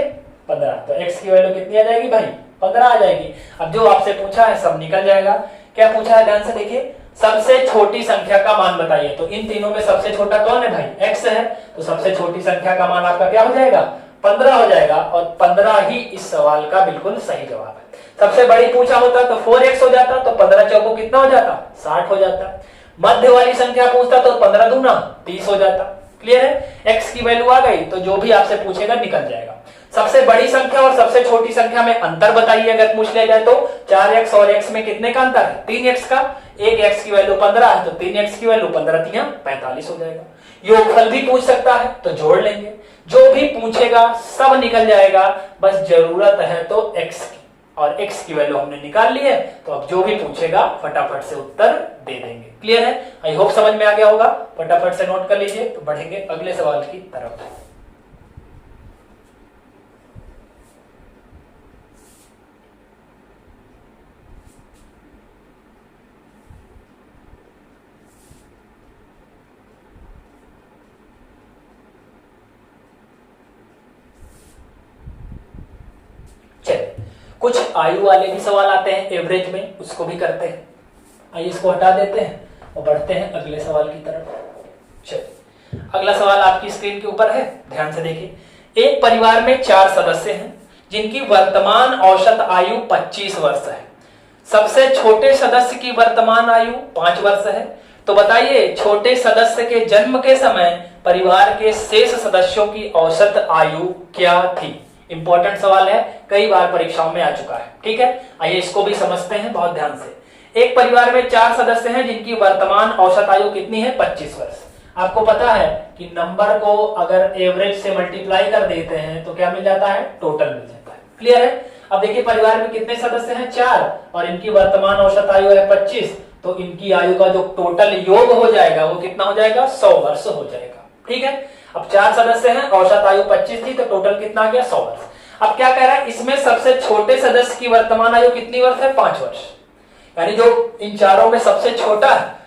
15, तो x की वैल्यू कितनी आ जाएगी भाई, 15 आ जाएगी। अब जो आपसे पूछा है सब निकल जाएगा। क्या पूछा है, ध्यान से देखिए, सबसे छोटी संख्या का मान बताइए। तो इन तीनों में सबसे छोटा कौन है भाई, x है, तो सबसे छोटी संख्या का मान आपका क्या हो जाएगा, 15 हो जाएगा, और 15 ही इस सवाल का बिल्कुल सही जवाब है। सबसे बड़ी पूछा होता तो 4x हो जाता, तो 15 चौको कितना हो जाता, 60 हो जाता। मध्य वाली संख्या पूछता तो 15 दूना 30 हो जाता। क्लियर है, x की वैल्यू आ गई, तो जो भी आपसे पूछेगा निकल जाएगा। सबसे बड़ी संख्या और सबसे छोटी संख्या में अंतर बताइए अगर पूछ लिया जाए तो। 4x और x में कितने का अंतर है, 3x का। एक x की वैल्यू 15 है, तो 3x की वैल्यू 15 3 45 हो जाएगा। योगफल भी पूछ सकता है तो जोड़ लेंगे, जो भी पूछेगा सब निकल जाएगा, बस जरूरत है तो x की, और x की वैल्यू हमने निकाल ली है, तो अब जो भी पूछेगा फटाफट से उत्तर दे देंगे। क्लियर है, आई होप समझ में आ गया होगा, फटाफट से नोट कर लीजिए। तो बढ़ेंगे अगले सवाल की तरफ। कुछ आयु वाले भी सवाल आते हैं एवरेज में, उसको भी करते हैं। आइए इसको हटा देते हैं और बढ़ते हैं अगले सवाल की तरफ। चलिए, अगला सवाल आपकी स्क्रीन के ऊपर है, ध्यान से देखिए। एक परिवार में 4 सदस्य हैं जिनकी वर्तमान औसत आयु 25 वर्ष है। सबसे छोटे सदस्य की वर्तमान आयु 5 वर्ष है। तो बताइए छोटे सदस्य के जन्म के समय परिवार के शेष सदस्यों की औसत आयु क्या थी। इंपॉर्टेंट सवाल है, कई बार परीक्षाओं में आ चुका है। ठीक है, आइए इसको भी समझते हैं बहुत ध्यान से। एक परिवार में 4 सदस्य हैं जिनकी वर्तमान औसत आयु कितनी है, 25 वर्ष। आपको पता है कि नंबर को अगर एवरेज से मल्टीप्लाई कर देते हैं तो क्या मिल जाता है, टोटल मिल जाता है। क्लियर है, अब देखिए परिवार में कितने सदस्य हैं, 4, और इनकी वर्तमान औसत आयु है 25, तो इनकी आयु का जो टोटल योग हो जाएगा वो कितना हो जाएगा, 100 वर्ष हो जाएगा। ठीक है, अब 4 सदस्य हैं, औसत आयु 25 थी, तो टोटल कितना आ गया, 100 वर्ष। अब क्या कह रहा है, इसमें सबसे छोटे सदस्य की वर्तमान आयु कितनी वर्ष है, 5 वर्ष। यानी जो इन चारों में सबसे छोटा है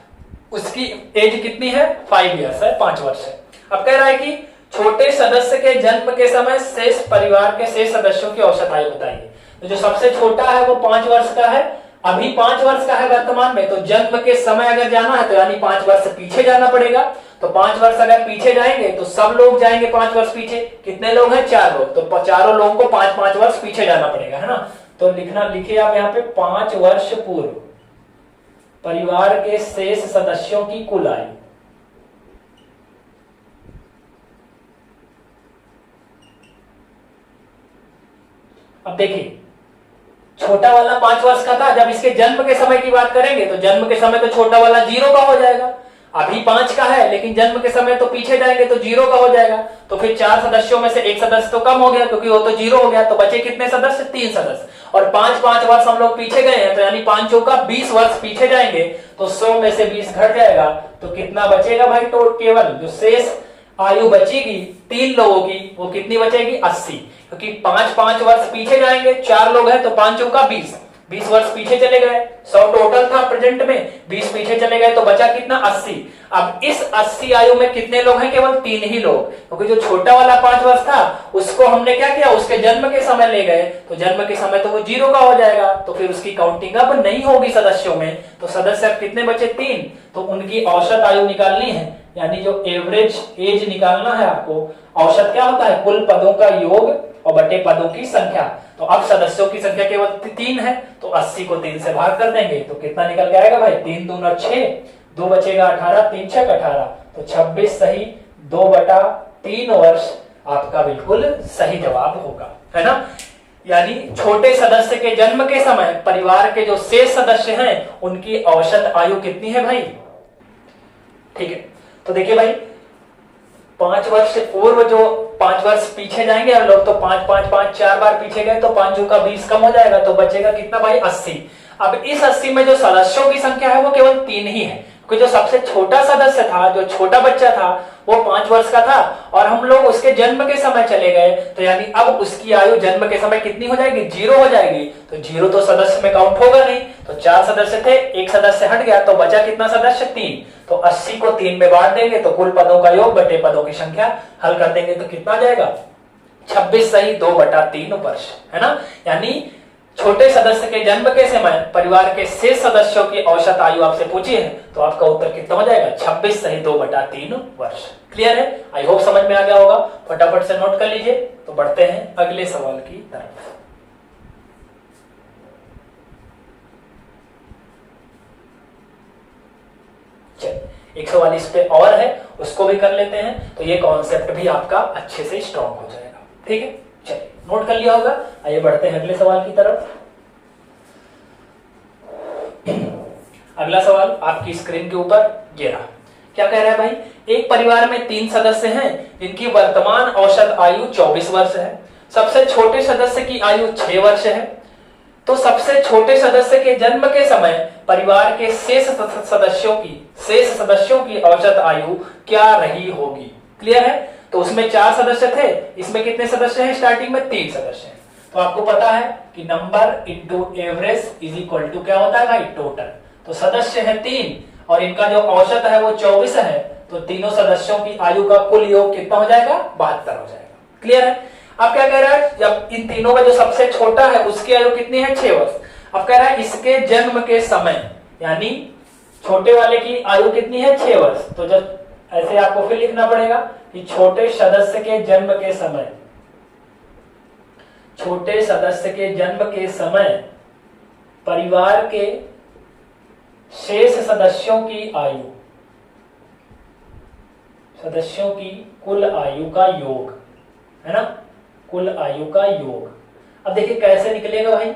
उसकी एज कितनी है, 5 ईयर्स है, 5 वर्ष है। अब कह रहा है कि छोटे सदस्य के जन्म के समय शेष परिवार के शेष सदस्यों की औसत आयु बताइए। तो जो सबसे छोटा है वो 5 वर्ष का है, अभी 5 वर्ष का है वर्तमान में, तो जन्म के समय अगर जाना है तो यानी 5 वर्ष पीछे जाना पड़ेगा। तो 5 वर्ष अगर पीछे जाएंगे तो सब लोग जाएंगे 5 वर्ष पीछे। कितने लोग हैं, 4 लोग, तो चारों लोगों को 5-5 वर्ष पीछे जाना पड़ेगा, है ना। तो लिखिए आप यहाँ पे 5 वर्ष पूर्व परिवार के शेष सदस्यों की कुल आयु। अब देखिए छोटा वाला 5 वर्ष का था, जब इसके जन्म के समय की बात करेंगे तो जन्म के समय तो छोटा वाला 0 का हो जाएगा। अभी 5 का है लेकिन जन्म के समय तो पीछे जाएंगे तो 0 का हो जाएगा। तो फिर 4 सदस्यों में से एक सदस्य तो कम हो गया क्योंकि वो तो 0 हो गया, तो बचे कितने सदस्य, 3 सदस्य। और 5-5 वर्ष हम लोग पीछे गए हैं, तो यानी 5 चौका 20 वर्ष पीछे जाएंगे तो 100 में से 20 घट जाएगा, तो कितना बचेगा भाई, तो केवल जो शेष आयु बचेगी 3 लोगों की, वो कितनी बचेगी 80, क्योंकि 5 वर्ष पीछे जाएंगे, 4 लोग हैं तो 5 चौका 20 वर्ष पीछे चले गए, 100 टोटल था प्रेजेंट में, 20 पीछे चले गए तो बचा कितना 80। अब इस 80 आयु में कितने लोग हैं, केवल 3 ही लोग, क्योंकि जो छोटा वाला 5 वर्ष था उसको हमने क्या किया, उसके जन्म के समय ले गए, तो जन्म के समय तो वो 0 का हो जाएगा, तो फिर उसकी काउंटिंग अब नहीं होगी सदस्यों में, तो सदस्य अब कितने बचे 3, तो उनकी औसत आयु निकालनी है, यानी जो एवरेज एज निकालना है आपको। औसत क्या होता है, कुल पदों का योग और बटे पदों की संख्या। तो अब सदस्यों की संख्या केवल 3 है, तो 80 को 3 से भाग कर देंगे तो कितना निकल के आएगा भाई, 3 दूना 6, 2 बचेगा 18, 3 छक 18, तो 26 सही 2/3 वर्ष आपका बिल्कुल सही जवाब होगा, है ना। यानी छोटे सदस्य के जन्म के समय परिवार के जो शेष सदस्य हैं उनकी औसत आयु कितनी है भाई, ठीक है। तो देखिए भाई 5 वर्ष से पूर्व जो 5 वर्ष पीछे जाएंगे हम लोग, तो 5 4 बार पीछे गए तो 5 का 20 कम हो जाएगा, तो बचेगा कितना भाई 80। अब इस 80 में जो सदस्यों की संख्या है वो केवल 3 ही है, क्योंकि जो सबसे छोटा सदस्य था, जो छोटा बच्चा था वो 5 वर्ष का था और हम लोग उसके जन्म के समय चले गए, तो यानी अब उसकी आयु जन्म के समय कितनी हो जाएगी, 0 हो जाएगी, तो 0 तो सदस्य में काउंट होगा नहीं, तो 4 सदस्य थे, एक सदस्य हट गया, तो बचा कितना सदस्य 3, तो 80 को 3 में बांट देंगे तो कुल पदों का योग बटे पदों की संख्या हल कर देंगे तो कितना जाएगा 26 सही 2/3 वर्ष, है ना। यानी छोटे सदस्य के जन्म के समय परिवार के शेष सदस्यों की औसत आयु आपसे पूछी है, तो आपका उत्तर कितना हो जाएगा 26 सही 2/3 वर्ष। क्लियर है, आई होप समझ में आ गया होगा, फटाफट से नोट कर लीजिए। तो बढ़ते हैं अगले सवाल की तरफ। चलिए एक सवाल इस पे और है, उसको भी कर लेते हैं, तो ये कॉन्सेप्ट भी आपका अच्छे से स्ट्रॉन्ग हो जाएगा, ठीक है। चलिए नोट कर लिया होगा, आइए बढ़ते हैं अगले सवाल की तरफ। अगला सवाल आपकी स्क्रीन के ऊपर ये रहा, क्या कह रहा है भाई, एक परिवार में 3 सदस्य हैं जिनकी वर्तमान औसत आयु 24 वर्ष है, सबसे छोटे सदस्य की आयु 6 वर्ष है, तो सबसे छोटे सदस्य के जन्म के समय परिवार के शेष सदस्यों की औसत आयु क्या रही होगी। क्लियर है, तो उसमें 4 सदस्य थे, इसमें कितने सदस्य हैं, स्टार्टिंग में 3 सदस्य हैं, तो आपको पता है कि number into average is equal to क्या होता है भाई, टोटल। तो सदस्य है 3 और इनका जो औसत है वो 24 है, तो तीनों सदस्यों की आयु का कुल योग कितना हो जाएगा 72 हो जाएगा। क्लियर है। अब क्या कह रहा है, जब इन तीनों में जो सबसे छोटा है उसकी आयु कितनी है 6 वर्ष। अब कह रहा है इसके जन्म के समय, यानी छोटे वाले की आयु कितनी है 6 वर्ष, तो जब ऐसे आपको फिर लिखना पड़ेगा कि छोटे सदस्य के जन्म के समय, छोटे सदस्य के जन्म के समय परिवार के शेष सदस्यों की आयु, सदस्यों की कुल आयु का योग, है ना, कुल आयु का योग। अब देखिए कैसे निकलेगा भाई,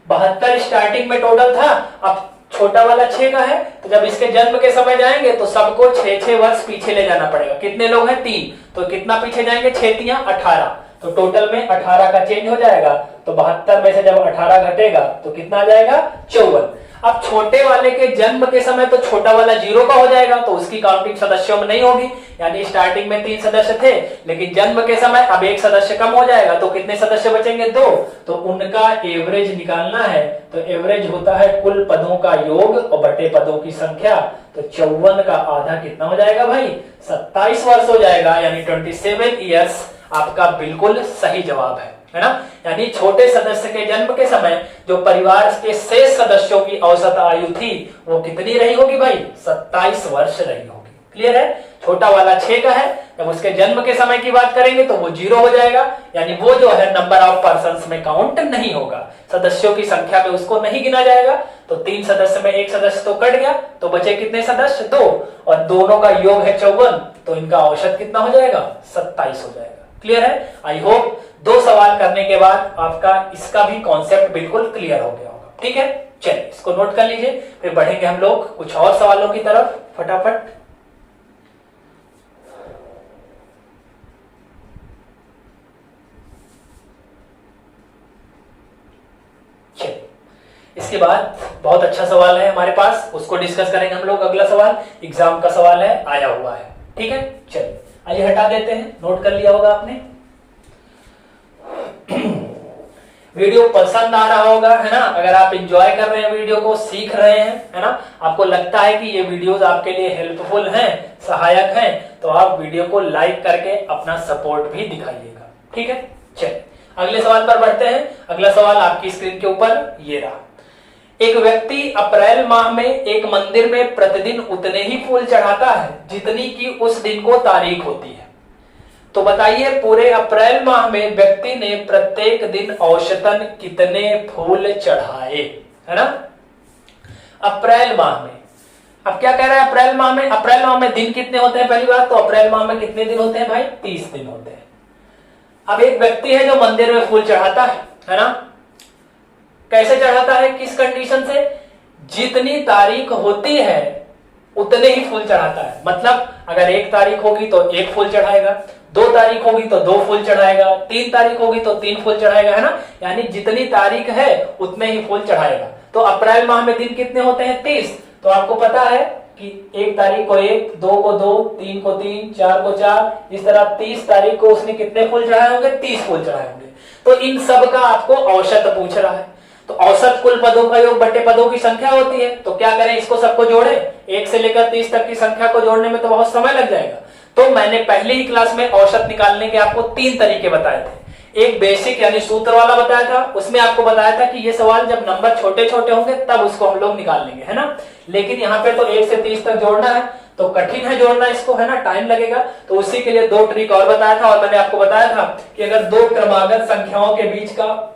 72 स्टार्टिंग में टोटल था, अब छोटा वाला 6 का है, तो जब इसके जन्म के समय जाएंगे तो सबको 6 वर्ष पीछे ले जाना पड़ेगा। कितने लोग हैं 3, तो कितना पीछे जाएंगे 6 × 18, तो टोटल में 18 का चेंज हो जाएगा, तो 72 में से जब 18 घटेगा तो कितना आ जाएगा 54। अब छोटे वाले के जन्म के समय तो छोटा वाला 0 का हो जाएगा, तो उसकी काउंटिंग सदस्यों में नहीं होगी, यानी स्टार्टिंग में 3 सदस्य थे, लेकिन जन्म के समय अब एक सदस्य कम हो जाएगा, तो कितने सदस्य बचेंगे 2, तो उनका एवरेज निकालना है, तो एवरेज होता है कुल पदों का योग और बटे पदों की संख्या, तो 54 का आधा कितना हो जाएगा भाई 27 वर्ष हो जाएगा, यानी 27 ईयर्स आपका बिल्कुल सही जवाब है ना। यानी छोटे सदस्य के जन्म के समय जो परिवार के शेष सदस्यों की औसत आयु थी वो कितनी रही होगी भाई 27 वर्ष रही होगी। क्लियर है। छोटा वाला 6 का है, जब उसके जन्म के समय की बात करेंगे तो वो 0 हो जाएगा, यानी वो जो है नंबर ऑफ पर्संस में काउंट नहीं होगा, सदस्यों की संख्या में उसको नहीं गिना जाएगा। तो 3 सदस्य में एक सदस्य तो कट गया, तो बचे कितने सदस्य 2, और दोनों का योग है 54, तो इनका औसत कितना हो जाएगा 27 हो जाएगा। क्लियर है। आई होप 2 सवाल करने के बाद आपका इसका भी कॉन्सेप्ट बिल्कुल क्लियर हो गया होगा। ठीक है, चलिए इसको नोट कर लीजिए, फिर बढ़ेंगे हम लोग कुछ और सवालों की तरफ फटाफट। इसके बाद बहुत अच्छा सवाल है हमारे पास, उसको डिस्कस करेंगे हम लोग। अगला सवाल एग्जाम का सवाल है, आया हुआ है। ठीक है, चलिए आइए हटा देते हैं, नोट कर लिया होगा आपने। वीडियो पसंद आ रहा होगा, है ना? अगर आप एंजॉय कर रहे हैं वीडियो को, सीख रहे हैं, है ना, आपको लगता है कि ये वीडियोस आपके लिए हेल्पफुल हैं, सहायक हैं, तो आप वीडियो को लाइक करके अपना सपोर्ट भी दिखाइएगा। ठीक है, चलिए अगले सवाल पर बढ़ते हैं। अगला सवाल आपकी स्क्रीन के ऊपर ये रहा। एक व्यक्ति अप्रैल माह में एक मंदिर में प्रतिदिन उतने ही फूल चढ़ाता है जितनी की उस दिन को तारीख होती है। तो बताइए पूरे अप्रैल माह में व्यक्ति ने प्रत्येक दिन औसतन कितने फूल चढ़ाए, है ना? अप्रैल माह में, अब क्या कह रहा है अप्रैल माह में? अप्रैल माह में दिन कितने होते हैं? पहली बात तो अप्रैल माह में कितने दिन होते हैं भाई? 30 दिन होते हैं। अब एक व्यक्ति है जो मंदिर में फूल चढ़ाता है ना? कैसे चढ़ाता है, किस कंडीशन से? जितनी तारीख होती है उतने ही फूल चढ़ाता है। मतलब अगर 1 तारीख होगी तो 1 फूल चढ़ाएगा, 2 तारीख होगी तो 2 फूल चढ़ाएगा, 3 तारीख होगी तो 3 फूल चढ़ाएगा, है ना? यानी जितनी तारीख है उतने ही फूल चढ़ाएगा। तो अप्रैल माह में दिन कितने होते हैं? 30। तो आपको पता है कि 1 तारीख को 1, 2 को 2, 3 को 3, 4 को 4, इस तरह 30 तारीख को उसने कितने फूल चढ़ाए होंगे? 30 फूल चढ़ाए होंगे। तो इन सब का आपको औसत पूछ रहा है। तो औसत कुल पदों का योग बटे पदों की संख्या होती है। तो क्या करें, इसको सबको जोड़े। 1 से लेकर 30 तक की संख्या को जोड़ने में तो बहुत समय लग जाएगा। तो मैंने पहले ही क्लास में औसत निकालने के आपको 3 तरीके बताए थे। एक बेसिक यानी सूत्र वाला बताया था, उसमें आपको बताया था कि ये सवाल जब नंबर छोटे छोटे होंगे तब उसको हम लोग निकाल लेंगे, है ना? लेकिन यहाँ पे तो 1 से 30 तक जोड़ना है तो कठिन है जोड़ना इसको, है ना? टाइम लगेगा। तो उसी के लिए 2 ट्रिक और बताया था। और मैंने आपको बताया था कि अगर 2 क्रमागत संख्याओं के बीच का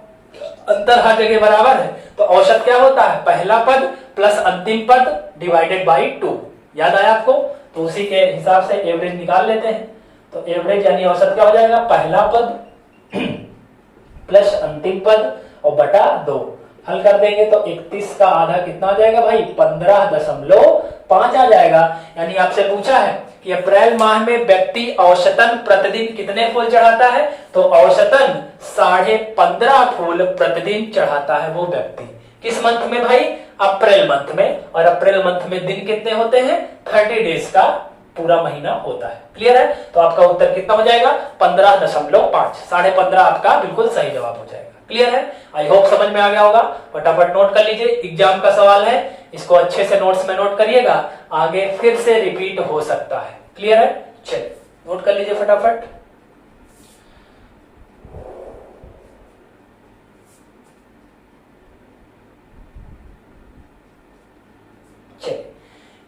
अंतर हर जगह बराबर है तो औसत क्या होता है? पहला पद प्लस अंतिम पद डिवाइडेड बाई 2। याद आया आपको? तो उसी के हिसाब से एवरेज निकाल लेते हैं। तो एवरेज यानी औसत क्या हो जाएगा? पहला पद प्लस अंतिम पद और बटा 2। हल कर देंगे तो 31 का आधा कितना आ जाएगा भाई? 15.5 आ जाएगा। यानी आपसे पूछा है कि अप्रैल माह में व्यक्ति औसतन प्रतिदिन कितने फूल चढ़ाता है? तो औसतन 15.5 फूल प्रतिदिन चढ़ाता है वो व्यक्ति। किस मंथ में भाई? अप्रैल मंथ में। और अप्रैल मंथ में दिन कितने होते हैं? 30 डेज का पूरा महीना होता है। क्लियर है? तो आपका उत्तर कितना हो जाएगा? 15.5। 15.5 आपका बिल्कुल सही जवाब हो जाएगा। क्लियर है? आई होप समझ में आ गया होगा। फटाफट नोट कर लीजिए, एग्जाम का सवाल है, इसको अच्छे से नोट्स में नोट करिएगा, आगे फिर से रिपीट हो सकता है। क्लियर है? चलिए नोट कर लीजिए फटाफट। चलिए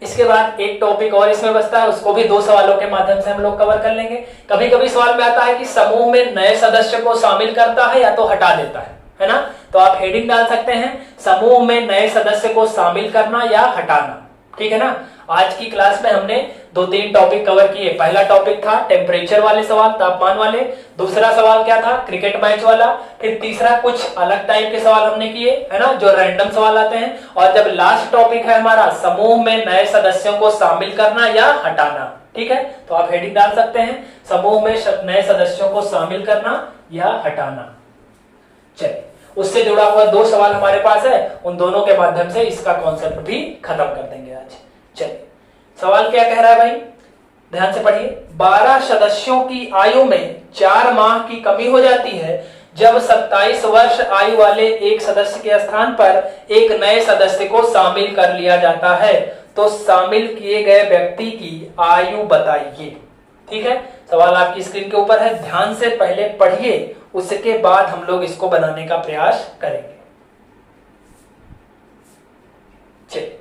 इसके बाद एक टॉपिक और इसमें बचता है, उसको भी 2 सवालों के माध्यम से हम लोग कवर कर लेंगे। कभी कभी सवाल में आता है कि समूह में नए सदस्य को शामिल करता है या तो हटा देता है ना? तो आप हेडिंग डाल सकते हैं समूह में नए सदस्य को शामिल करना या हटाना। ठीक है ना? आज की क्लास में हमने 2-3 टॉपिक कवर किए। पहला टॉपिक था टेम्परेचर वाले सवाल, तापमान वाले। दूसरा सवाल क्या था? क्रिकेट मैच वाला। फिर तीसरा कुछ अलग टाइप के सवाल हमने किए, है ना, जो रैंडम सवाल आते हैं। और जब लास्ट टॉपिक है हमारा समूह में नए सदस्यों को शामिल करना या हटाना। ठीक है? तो आप हेडिंग डाल सकते हैं समूह में नए सदस्यों को शामिल करना या हटाना। चलिए उससे जुड़ा हुआ 2 सवाल हमारे पास है, उन दोनों के माध्यम से इसका कॉन्सेप्ट भी खत्म कर देंगे आज। चलिए सवाल क्या कह रहा है भाई, ध्यान से पढ़िए। 12 सदस्यों की आयु में 4 माह की कमी हो जाती है जब 27 वर्ष आयु वाले एक सदस्य के स्थान पर एक नए सदस्य को शामिल कर लिया जाता है, तो शामिल किए गए व्यक्ति की आयु बताइए। ठीक है? सवाल आपकी स्क्रीन के ऊपर है, ध्यान से पहले पढ़िए, उसके बाद हम लोग इसको बनाने का प्रयास करेंगे। चलिए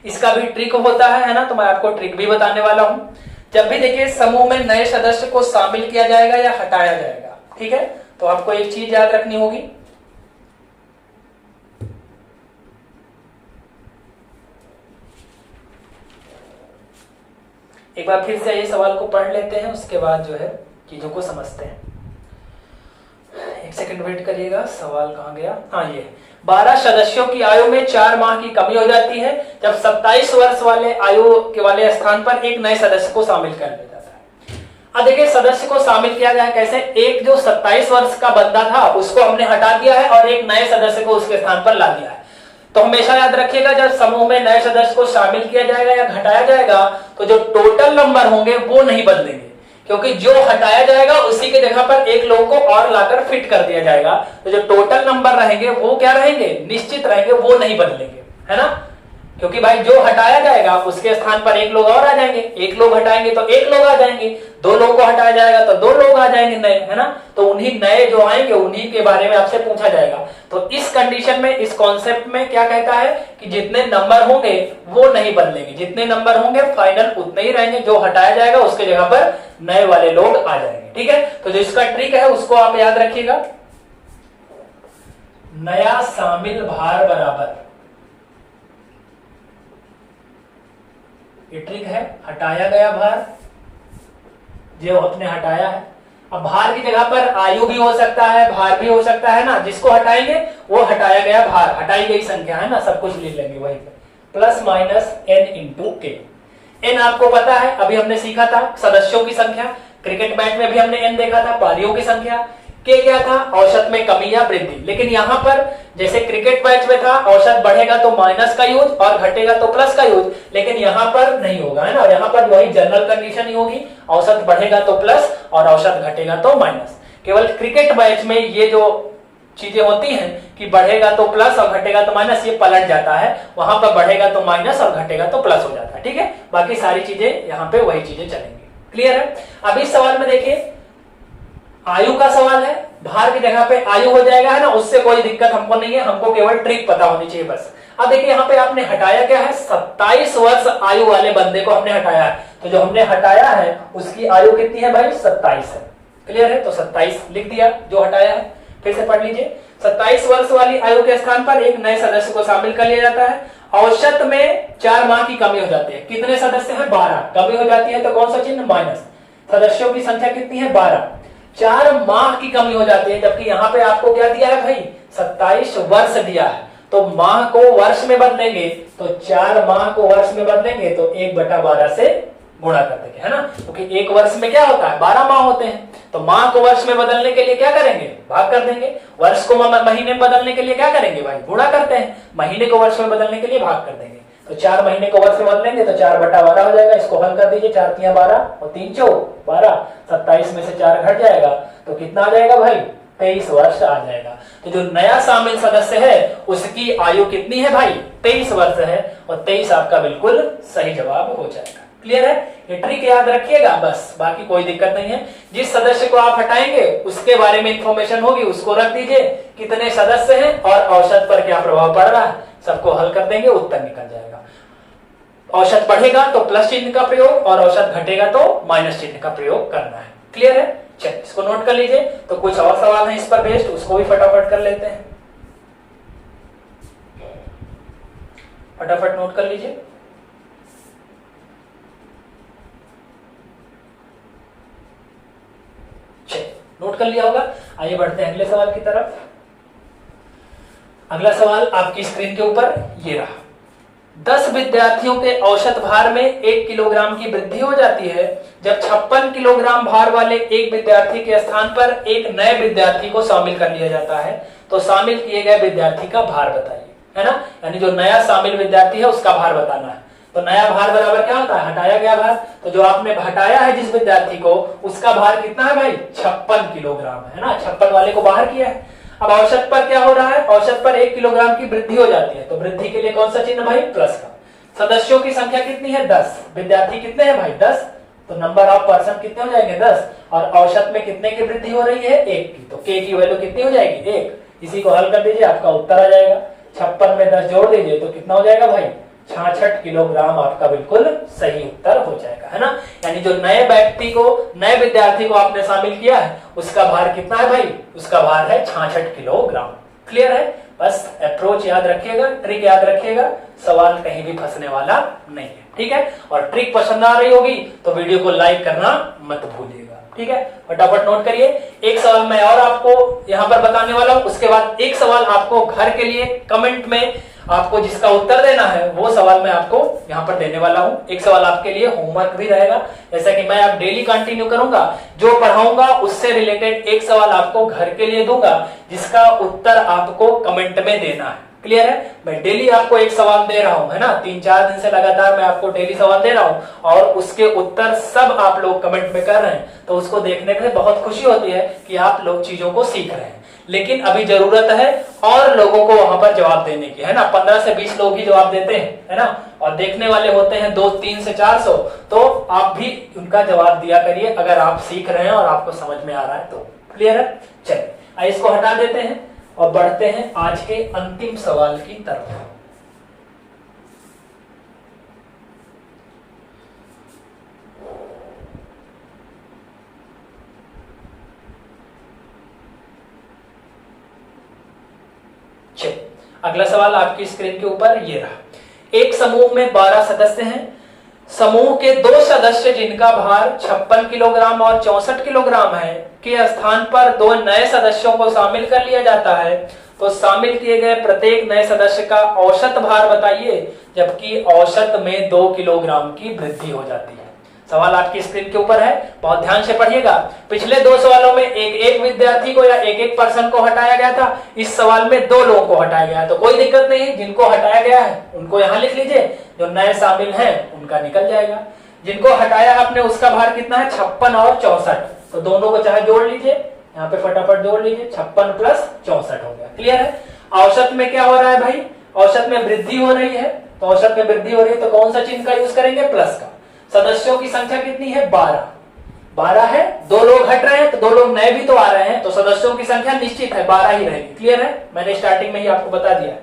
इसका भी ट्रिक होता है ना? तो मैं आपको ट्रिक भी बताने वाला हूं। जब भी देखिए समूह में नए सदस्य को शामिल किया जाएगा या हटाया जाएगा, ठीक है, तो आपको एक चीज याद रखनी होगी। एक बार फिर से ये सवाल को पढ़ लेते हैं, उसके बाद जो है चीजों को समझते हैं। एक सेकंड वेट करिएगा, सवाल कहां गया? हाँ, ये 12 सदस्यों की आयु में 4 माह की कमी हो जाती है जब 27 वर्ष वाले आयु के वाले स्थान पर एक नए सदस्य को शामिल कर लिया जाता है। अब देखिए सदस्य को शामिल किया गया कैसे? एक जो 27 वर्ष का बंदा था उसको हमने हटा दिया है और एक नए सदस्य को उसके स्थान पर ला दिया है। तो हमेशा याद रखिएगा जब समूह में नए सदस्य को शामिल किया जाएगा या घटाया जाएगा तो जो टोटल नंबर होंगे वो नहीं बदलेंगे। क्योंकि जो हटाया जाएगा उसी के जगह पर एक लोग को और लाकर फिट कर दिया जाएगा। तो जो टोटल नंबर रहेंगे वो क्या रहेंगे, निश्चित रहेंगे, वो नहीं बदलेंगे, है ना। क्योंकि भाई जो हटाया जाएगा उसके स्थान पर एक लोग और आ जाएंगे, एक लोग हटाएंगे तो एक लोग आ जाएंगे, दो लोग को हटाया जाएगा तो दो लोग आ जाएंगे नए, है ना। तो उन्हीं नए जो आएंगे उन्हीं के बारे में आपसे पूछा जाएगा। तो इस कंडीशन में, इस कॉन्सेप्ट में क्या कहता है कि जितने नंबर होंगे वो नहीं बदलेंगे, जितने नंबर होंगे फाइनल उतने ही रहेंगे, जो हटाया जाएगा उसके जगह पर नए वाले लोग आ जाएंगे। ठीक है, तो जो इसका ट्रिक है उसको आप याद रखिएगा। नया शामिल भार बराबर, ये ट्रिक है, हटाया गया भार जो आपने हटाया है। अब भार की जगह पर आयु भी हो सकता है, भार भी हो सकता है ना, जिसको हटाएंगे वो हटाया गया भार, हटाई गई संख्या है ना, सब कुछ लिख लेंगे वहीं पे, प्लस माइनस n इंटू के। n आपको पता है, अभी हमने सीखा था सदस्यों की संख्या, क्रिकेट मैच में भी हमने n देखा था, पारियों की संख्या। के क्या था, औसत में कमी या वृद्धि। लेकिन यहाँ पर जैसे क्रिकेट मैच में था औसत बढ़ेगा तो माइनस का यूज और घटेगा तो प्लस का यूज, लेकिन यहाँ पर नहीं होगा, है ना। यहाँ पर वही जनरल कंडीशन ही होगी, औसत बढ़ेगा तो प्लस और औसत घटेगा तो माइनस। केवल क्रिकेट मैच में ये जो चीजें होती हैं कि बढ़ेगा तो प्लस और घटेगा तो माइनस, ये पलट जाता है, वहां पर बढ़ेगा तो माइनस और घटेगा तो प्लस हो जाता है। ठीक है, बाकी सारी चीजें यहाँ पे वही चीजें चलेंगी। क्लियर है। अब इस सवाल में देखिए आयु का सवाल है, भार की जगह पे आयु हो जाएगा, है ना, उससे कोई दिक्कत हमको नहीं है, हमको केवल ट्रिक पता होनी चाहिए बस। अब देखिए यहाँ पे आपने हटाया क्या है, 27 वर्ष आयु वाले बंदे को हमने हटाया है, तो जो हमने हटाया है उसकी आयु कितनी है भाई, 27 है। क्लियर है, तो 27 लिख दिया जो हटाया है। फिर से पढ़ लीजिए, 27 वर्ष वाली आयु के स्थान पर एक नए सदस्य को शामिल कर लिया जाता है। औसत में 4 माह की कमी हो जाती है, कितने सदस्य हैं, 12, कमी हो जाती है तो कौन सा चिन्ह, माइनस। सदस्यों की संख्या कितनी है, 12, 4 माह की कमी हो जाती है, जबकि यहाँ पे आपको क्या दिया है भाई, 27 वर्ष दिया है, तो माह को वर्ष में बदलेंगे, तो 4 माह को वर्ष में बदलेंगे तो 1/12 से गुणा कर देंगे, है ना, क्योंकि एक वर्ष में क्या होता है, 12 माह होते हैं। तो माह को वर्ष में बदलने के लिए क्या करेंगे, भाग कर देंगे। वर्ष को महीने में बदलने के लिए क्या करेंगे भाई, गुणा करते हैं। महीने को वर्ष में बदलने के लिए भाग कर देंगे। तो 4 महीने को वर्ष में बदलेंगे तो 4/12 हो जाएगा। इसको हल कर दीजिए, 4 तिया 12 और 3 चौ 12, 27 में से 4 घट जाएगा तो कितना आ जाएगा भाई, 23 वर्ष आ जाएगा। तो जो नया शामिल सदस्य है उसकी आयु कितनी है भाई, 23 वर्ष है, और 23 आपका बिल्कुल सही जवाब हो जाएगा। क्लियर है, ये ट्रिक याद रखिएगा बस, बाकी कोई दिक्कत नहीं है। जिस सदस्य को आप हटाएंगे उसके बारे में इंफॉर्मेशन होगी, उसको रख दीजिए, कितने सदस्य हैं और औसत पर क्या प्रभाव पड़ रहा है, सबको हल कर देंगे, उत्तर निकल जाएगा। औसत बढ़ेगा तो प्लस चिन्ह का प्रयोग और औसत घटेगा तो माइनस चिन्ह का प्रयोग करना है। क्लियर है, चलिए इसको नोट कर लीजिए। तो कुछ और सवाल है इस पर बेस्ड, उसको भी फटाफट कर लेते हैं, फटाफट नोट कर लीजिए। नोट कर लिया होगा, आइए बढ़ते हैं अगले सवाल की तरफ। अगला सवाल आपकी स्क्रीन के ऊपर ये रहा, 10 विद्यार्थियों के औसत भार में 1 किलोग्राम की वृद्धि हो जाती है जब 56 किलोग्राम भार वाले एक विद्यार्थी के स्थान पर एक नए विद्यार्थी को शामिल कर लिया जाता है, तो शामिल किए गए विद्यार्थी का भार बताइए, है ना। यानी जो नया शामिल विद्यार्थी है उसका भार बताना है। तो नया भार बराबर क्या होता है, हटाया गया भार। तो जो आपने हटाया है जिस विद्यार्थी को, उसका भार कितना है भाई, 56 किलोग्राम है ना, 56 वाले को बाहर किया है। अब औसत पर क्या हो रहा है, औसत पर 1 किलोग्राम की वृद्धि हो जाती है, तो वृद्धि के लिए कौन सा चिन्ह भाई, प्लस का। सदस्यों की संख्या कितनी है, 10, विद्यार्थी कितने हैं भाई, 10, तो नंबर ऑफ पर्सन कितने हो जाएंगे, 10, और औसत में कितने की वृद्धि हो रही है, 1 की, तो k की वैल्यू कितनी हो जाएगी, 1। इसी को हल कर दीजिए, आपका उत्तर आ जाएगा। 56 में 10 जोड़ दीजिए तो कितना हो जाएगा भाई, 66 किलोग्राम आपका बिल्कुल सही उत्तर हो जाएगा, है ना। यानी जो नए व्यक्ति को, नए विद्यार्थी को आपने शामिल किया है उसका भार कितना है भाई, उसका भार है 66 किलोग्राम। क्लियर है, बस अप्रोच याद रखिएगा, ट्रिक याद रखिएगा, सवाल कहीं भी फंसने वाला नहीं है। ठीक है, और ट्रिक पसंद आ रही होगी तो वीडियो को लाइक करना मत भूलिएगा। ठीक है, फटाफट नोट करिए। एक सवाल मैं और आपको यहाँ पर बताने वाला हूँ, उसके बाद एक सवाल आपको घर के लिए कमेंट में आपको जिसका उत्तर देना है वो सवाल मैं आपको यहाँ पर देने वाला हूँ। एक सवाल आपके लिए होमवर्क भी रहेगा, जैसा कि मैं अब डेली कंटिन्यू करूंगा, जो पढ़ाऊंगा उससे रिलेटेड एक सवाल आपको घर के लिए दूंगा जिसका उत्तर आपको कमेंट में देना है। क्लियर है? मैं डेली आपको एक सवाल दे रहा हूं, है ना, 3-4 दिन से लगातार मैं आपको डेली सवाल दे रहा हूं और उसके उत्तर सब आप लोग कमेंट में कर रहे हैं, तो उसको देखने से बहुत खुशी होती है कि आप लोग चीजों को सीख रहे हैं। लेकिन अभी जरूरत है और लोगों को वहां पर जवाब देने की, है ना। 15 से 20 लोग ही जवाब देते हैं, है ना, और देखने वाले होते हैं 200-300 से 400, तो आप भी उनका जवाब दिया करिए अगर आप सीख रहे हैं और आपको समझ में आ रहा है तो। क्लियर है? चलिए इसको हटा देते हैं और बढ़ते हैं आज के अंतिम सवाल की तरफ। अगला सवाल आपकी स्क्रीन के ऊपर ये रहा। एक समूह में 12 सदस्य हैं। समूह के 2 सदस्य जिनका भार 56 किलोग्राम और 64 किलोग्राम है के स्थान पर 2 नए सदस्यों को शामिल कर लिया जाता है, तो शामिल किए गए प्रत्येक नए सदस्य का औसत भार बताइए, जबकि औसत में 2 किलोग्राम की वृद्धि हो जाती है। सवाल आपकी स्क्रीन के ऊपर है, बहुत ध्यान से पढ़िएगा। पिछले 2 सवालों में एक विद्यार्थी को या एक पर्सन को हटाया गया था, इस सवाल में 2 लोगों को हटाया गया है, तो कोई दिक्कत नहीं है। जिनको हटाया गया है उनको यहाँ लिख लीजिए, जो नए शामिल हैं उनका निकल जाएगा। जिनको हटाया आपने उसका भार कितना है? 56 और 64, तो दोनों को चाहे जोड़ लीजिए, यहाँ पे फटाफट जोड़ लीजिए, 56 प्लस 64 हो गया। क्लियर है? औसत में क्या हो रहा है भाई? औसत में वृद्धि हो रही है, तो औसत में वृद्धि हो रही है तो कौन सा चिन्ह का यूज करेंगे? प्लस का। सदस्यों की संख्या कितनी है? 12 है, 2 लोग हट रहे हैं तो 2 लोग नए भी तो आ रहे हैं, तो सदस्यों की संख्या निश्चित है 12 ही रहेगी। क्लियर है? मैंने स्टार्टिंग में ही आपको बता दिया है।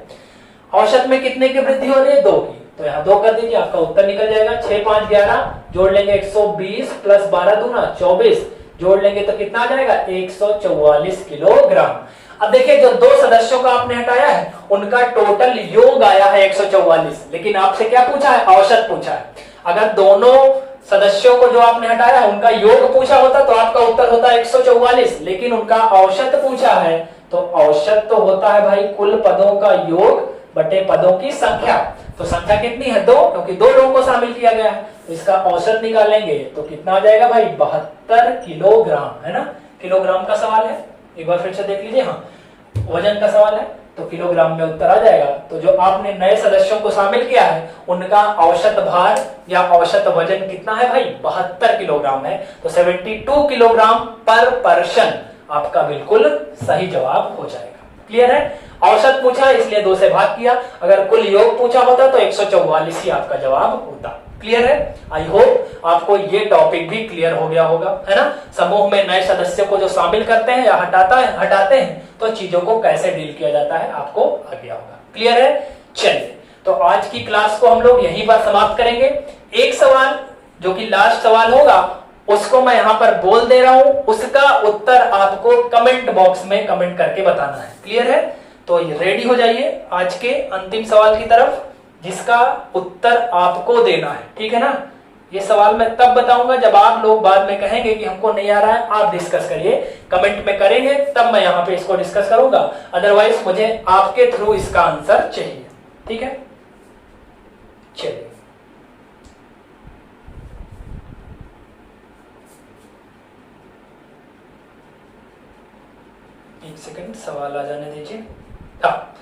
औसत में कितने की वृद्धि हो रही है? 2 की, तो यहाँ 2 कर दीजिए, आपका उत्तर निकल जाएगा। 6, 5, 11 जोड़ लेंगे 120 प्लस 12 दूना 24 जोड़ लेंगे तो कितना आ जाएगा? 144 किलोग्राम। अब देखिए, जो 2 सदस्यों का आपने हटाया है उनका टोटल योग आया है 144, लेकिन आपसे क्या पूछा है? औसत पूछा है। अगर दोनों सदस्यों को जो आपने हटाया है उनका योग पूछा होता तो आपका उत्तर होता 144, लेकिन उनका औसत पूछा है, तो औसत तो होता है भाई कुल पदों का योग बटे पदों की संख्या। तो संख्या कितनी है? 2, क्योंकि 2 लोगों को शामिल किया गया है, तो इसका औसत निकालेंगे तो कितना आ जाएगा भाई? 72 किलोग्राम, है ना। किलोग्राम का सवाल है, एक बार फिर से देख लीजिए। हाँ, वजन का सवाल है तो किलोग्राम में उत्तर आ जाएगा। तो जो आपने नए सदस्यों को शामिल किया है उनका औसत भार या औसत वजन कितना है भाई? 72 किलोग्राम है, तो 72 किलोग्राम पर पर्सन आपका बिल्कुल सही जवाब हो जाएगा। क्लियर है? औसत पूछा इसलिए 2 से भाग किया, अगर कुल योग पूछा होता तो 144 ही आपका जवाब होता। क्लियर है? आई होप आपको ये टॉपिक भी क्लियर हो गया होगा, है ना। समूह में नए सदस्यों को जो शामिल करते हैं या हटाते हैं तो चीजों को कैसे डील किया जाता है आपको आ गया होगा। क्लियर है? चलिए, तो आज की क्लास को हम लोग यहीं पर समाप्त करेंगे। एक सवाल जो कि लास्ट सवाल होगा उसको मैं यहां पर बोल दे रहा हूं, उसका उत्तर आपको कमेंट बॉक्स में कमेंट करके बताना है। क्लियर है? तो रेडी हो जाइए आज के अंतिम सवाल की तरफ, जिसका उत्तर आपको देना है। ठीक है ना? ये सवाल मैं तब बताऊंगा जब आप लोग बाद में कहेंगे कि हमको नहीं आ रहा है, आप डिस्कस करिए, कमेंट में करेंगे, तब मैं यहां पे इसको डिस्कस करूंगा। अदरवाइज मुझे आपके थ्रू इसका आंसर चाहिए। ठीक है? चलिए, एक सेकंड, सवाल आ जाने दीजिए। हाँ,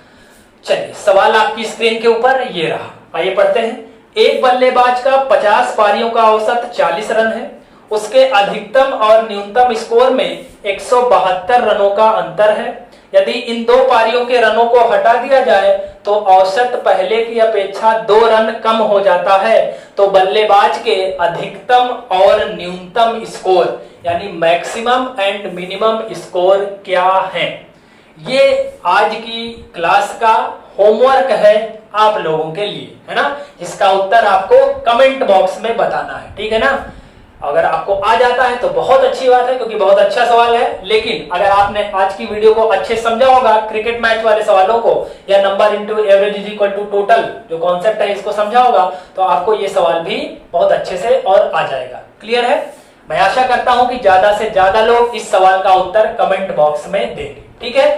चलिए, सवाल आपकी स्क्रीन के ऊपर ये रहा। आइए पढ़ते हैं। एक बल्लेबाज का 50 पारियों का औसत 40 रन है। उसके अधिकतम और न्यूनतम स्कोर में 172 रनों का अंतर है। यदि इन 2 पारियों के रनों को हटा दिया जाए तो औसत पहले की अपेक्षा 2 रन कम हो जाता है, तो बल्लेबाज के अधिकतम और न्यूनतम स्कोर यानी मैक्सिमम एंड मिनिमम स्कोर क्या है? ये आज की क्लास का होमवर्क है आप लोगों के लिए, है ना, जिसका उत्तर आपको कमेंट बॉक्स में बताना है। ठीक है ना? अगर आपको आ जाता है तो बहुत अच्छी बात है, क्योंकि बहुत अच्छा सवाल है। लेकिन अगर आपने आज की वीडियो को अच्छे समझा होगा, क्रिकेट मैच वाले सवालों को, या number into average is equal to total जो कॉन्सेप्ट है इसको समझा होगा, तो आपको ये सवाल भी बहुत अच्छे से और आ जाएगा। क्लियर है? मैं आशा करता हूं कि ज्यादा से ज्यादा लोग इस सवाल का उत्तर कमेंट बॉक्स में देंगे। ठीक है?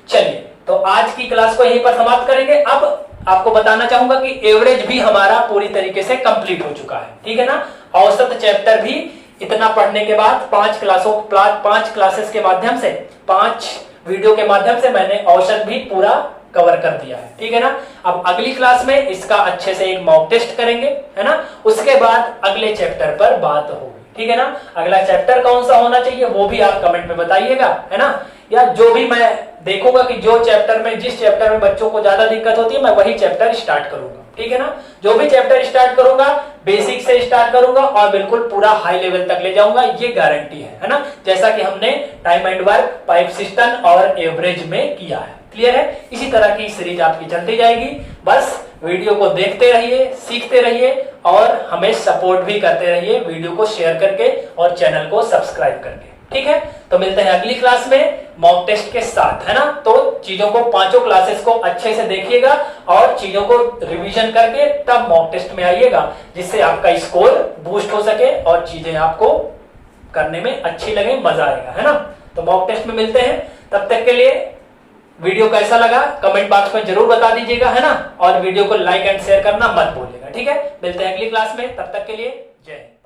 चलिए, तो आज की क्लास को यहीं पर समाप्त करेंगे। अब आपको बताना चाहूंगा कि एवरेज भी हमारा पूरी तरीके से कंप्लीट हो चुका है। ठीक है ना? औसत चैप्टर भी इतना पढ़ने के बाद 5 क्लासेस के माध्यम से, 5 वीडियो के माध्यम से मैंने औसत भी पूरा कवर कर दिया है, ठीक है ना। अब अगली क्लास में इसका अच्छे से एक मॉक टेस्ट करेंगे, है ना। उसके बाद अगले चैप्टर पर बात होगी, ठीक है ना। अगला चैप्टर कौन सा होना चाहिए वो भी आप कमेंट में बताइएगा, है ना। या जो भी मैं देखूंगा कि जो चैप्टर में, जिस चैप्टर में बच्चों को ज्यादा दिक्कत होती है, मैं वही चैप्टर स्टार्ट करूंगा, ठीक है ना। जो भी चैप्टर स्टार्ट करूंगा बेसिक से स्टार्ट करूंगा और बिल्कुल पूरा हाई लेवल तक ले जाऊंगा, ये गारंटी है ना। जैसा कि हमने time and work, pipe system और एवरेज में किया है, क्लियर है। इसी तरह की सीरीज आपकी चलती जाएगी। बस वीडियो को देखते रहिए, सीखते रहिए और हमें सपोर्ट भी करते रहिए, वीडियो को शेयर करके और चैनल को सब्सक्राइब करके, ठीक है। तो मिलते हैं अगली क्लास में मॉक टेस्ट के साथ, है ना। तो चीजों को, पांचों क्लासेस को अच्छे से देखिएगा और चीजों को रिवीजन करके तब मॉक टेस्ट में आइएगा, जिससे आपका स्कोर बूस्ट हो सके और चीजें आपको करने में अच्छी लगे, मजा आएगा, है ना। तो मॉक टेस्ट में मिलते हैं, तब तक के लिए वीडियो कैसा लगा कमेंट बॉक्स में जरूर बता दीजिएगा, है ना। और वीडियो को लाइक एंड शेयर करना मत भूलिएगा, ठीक है। मिलते हैं अगली क्लास में, तब तक के लिए जय हिंद।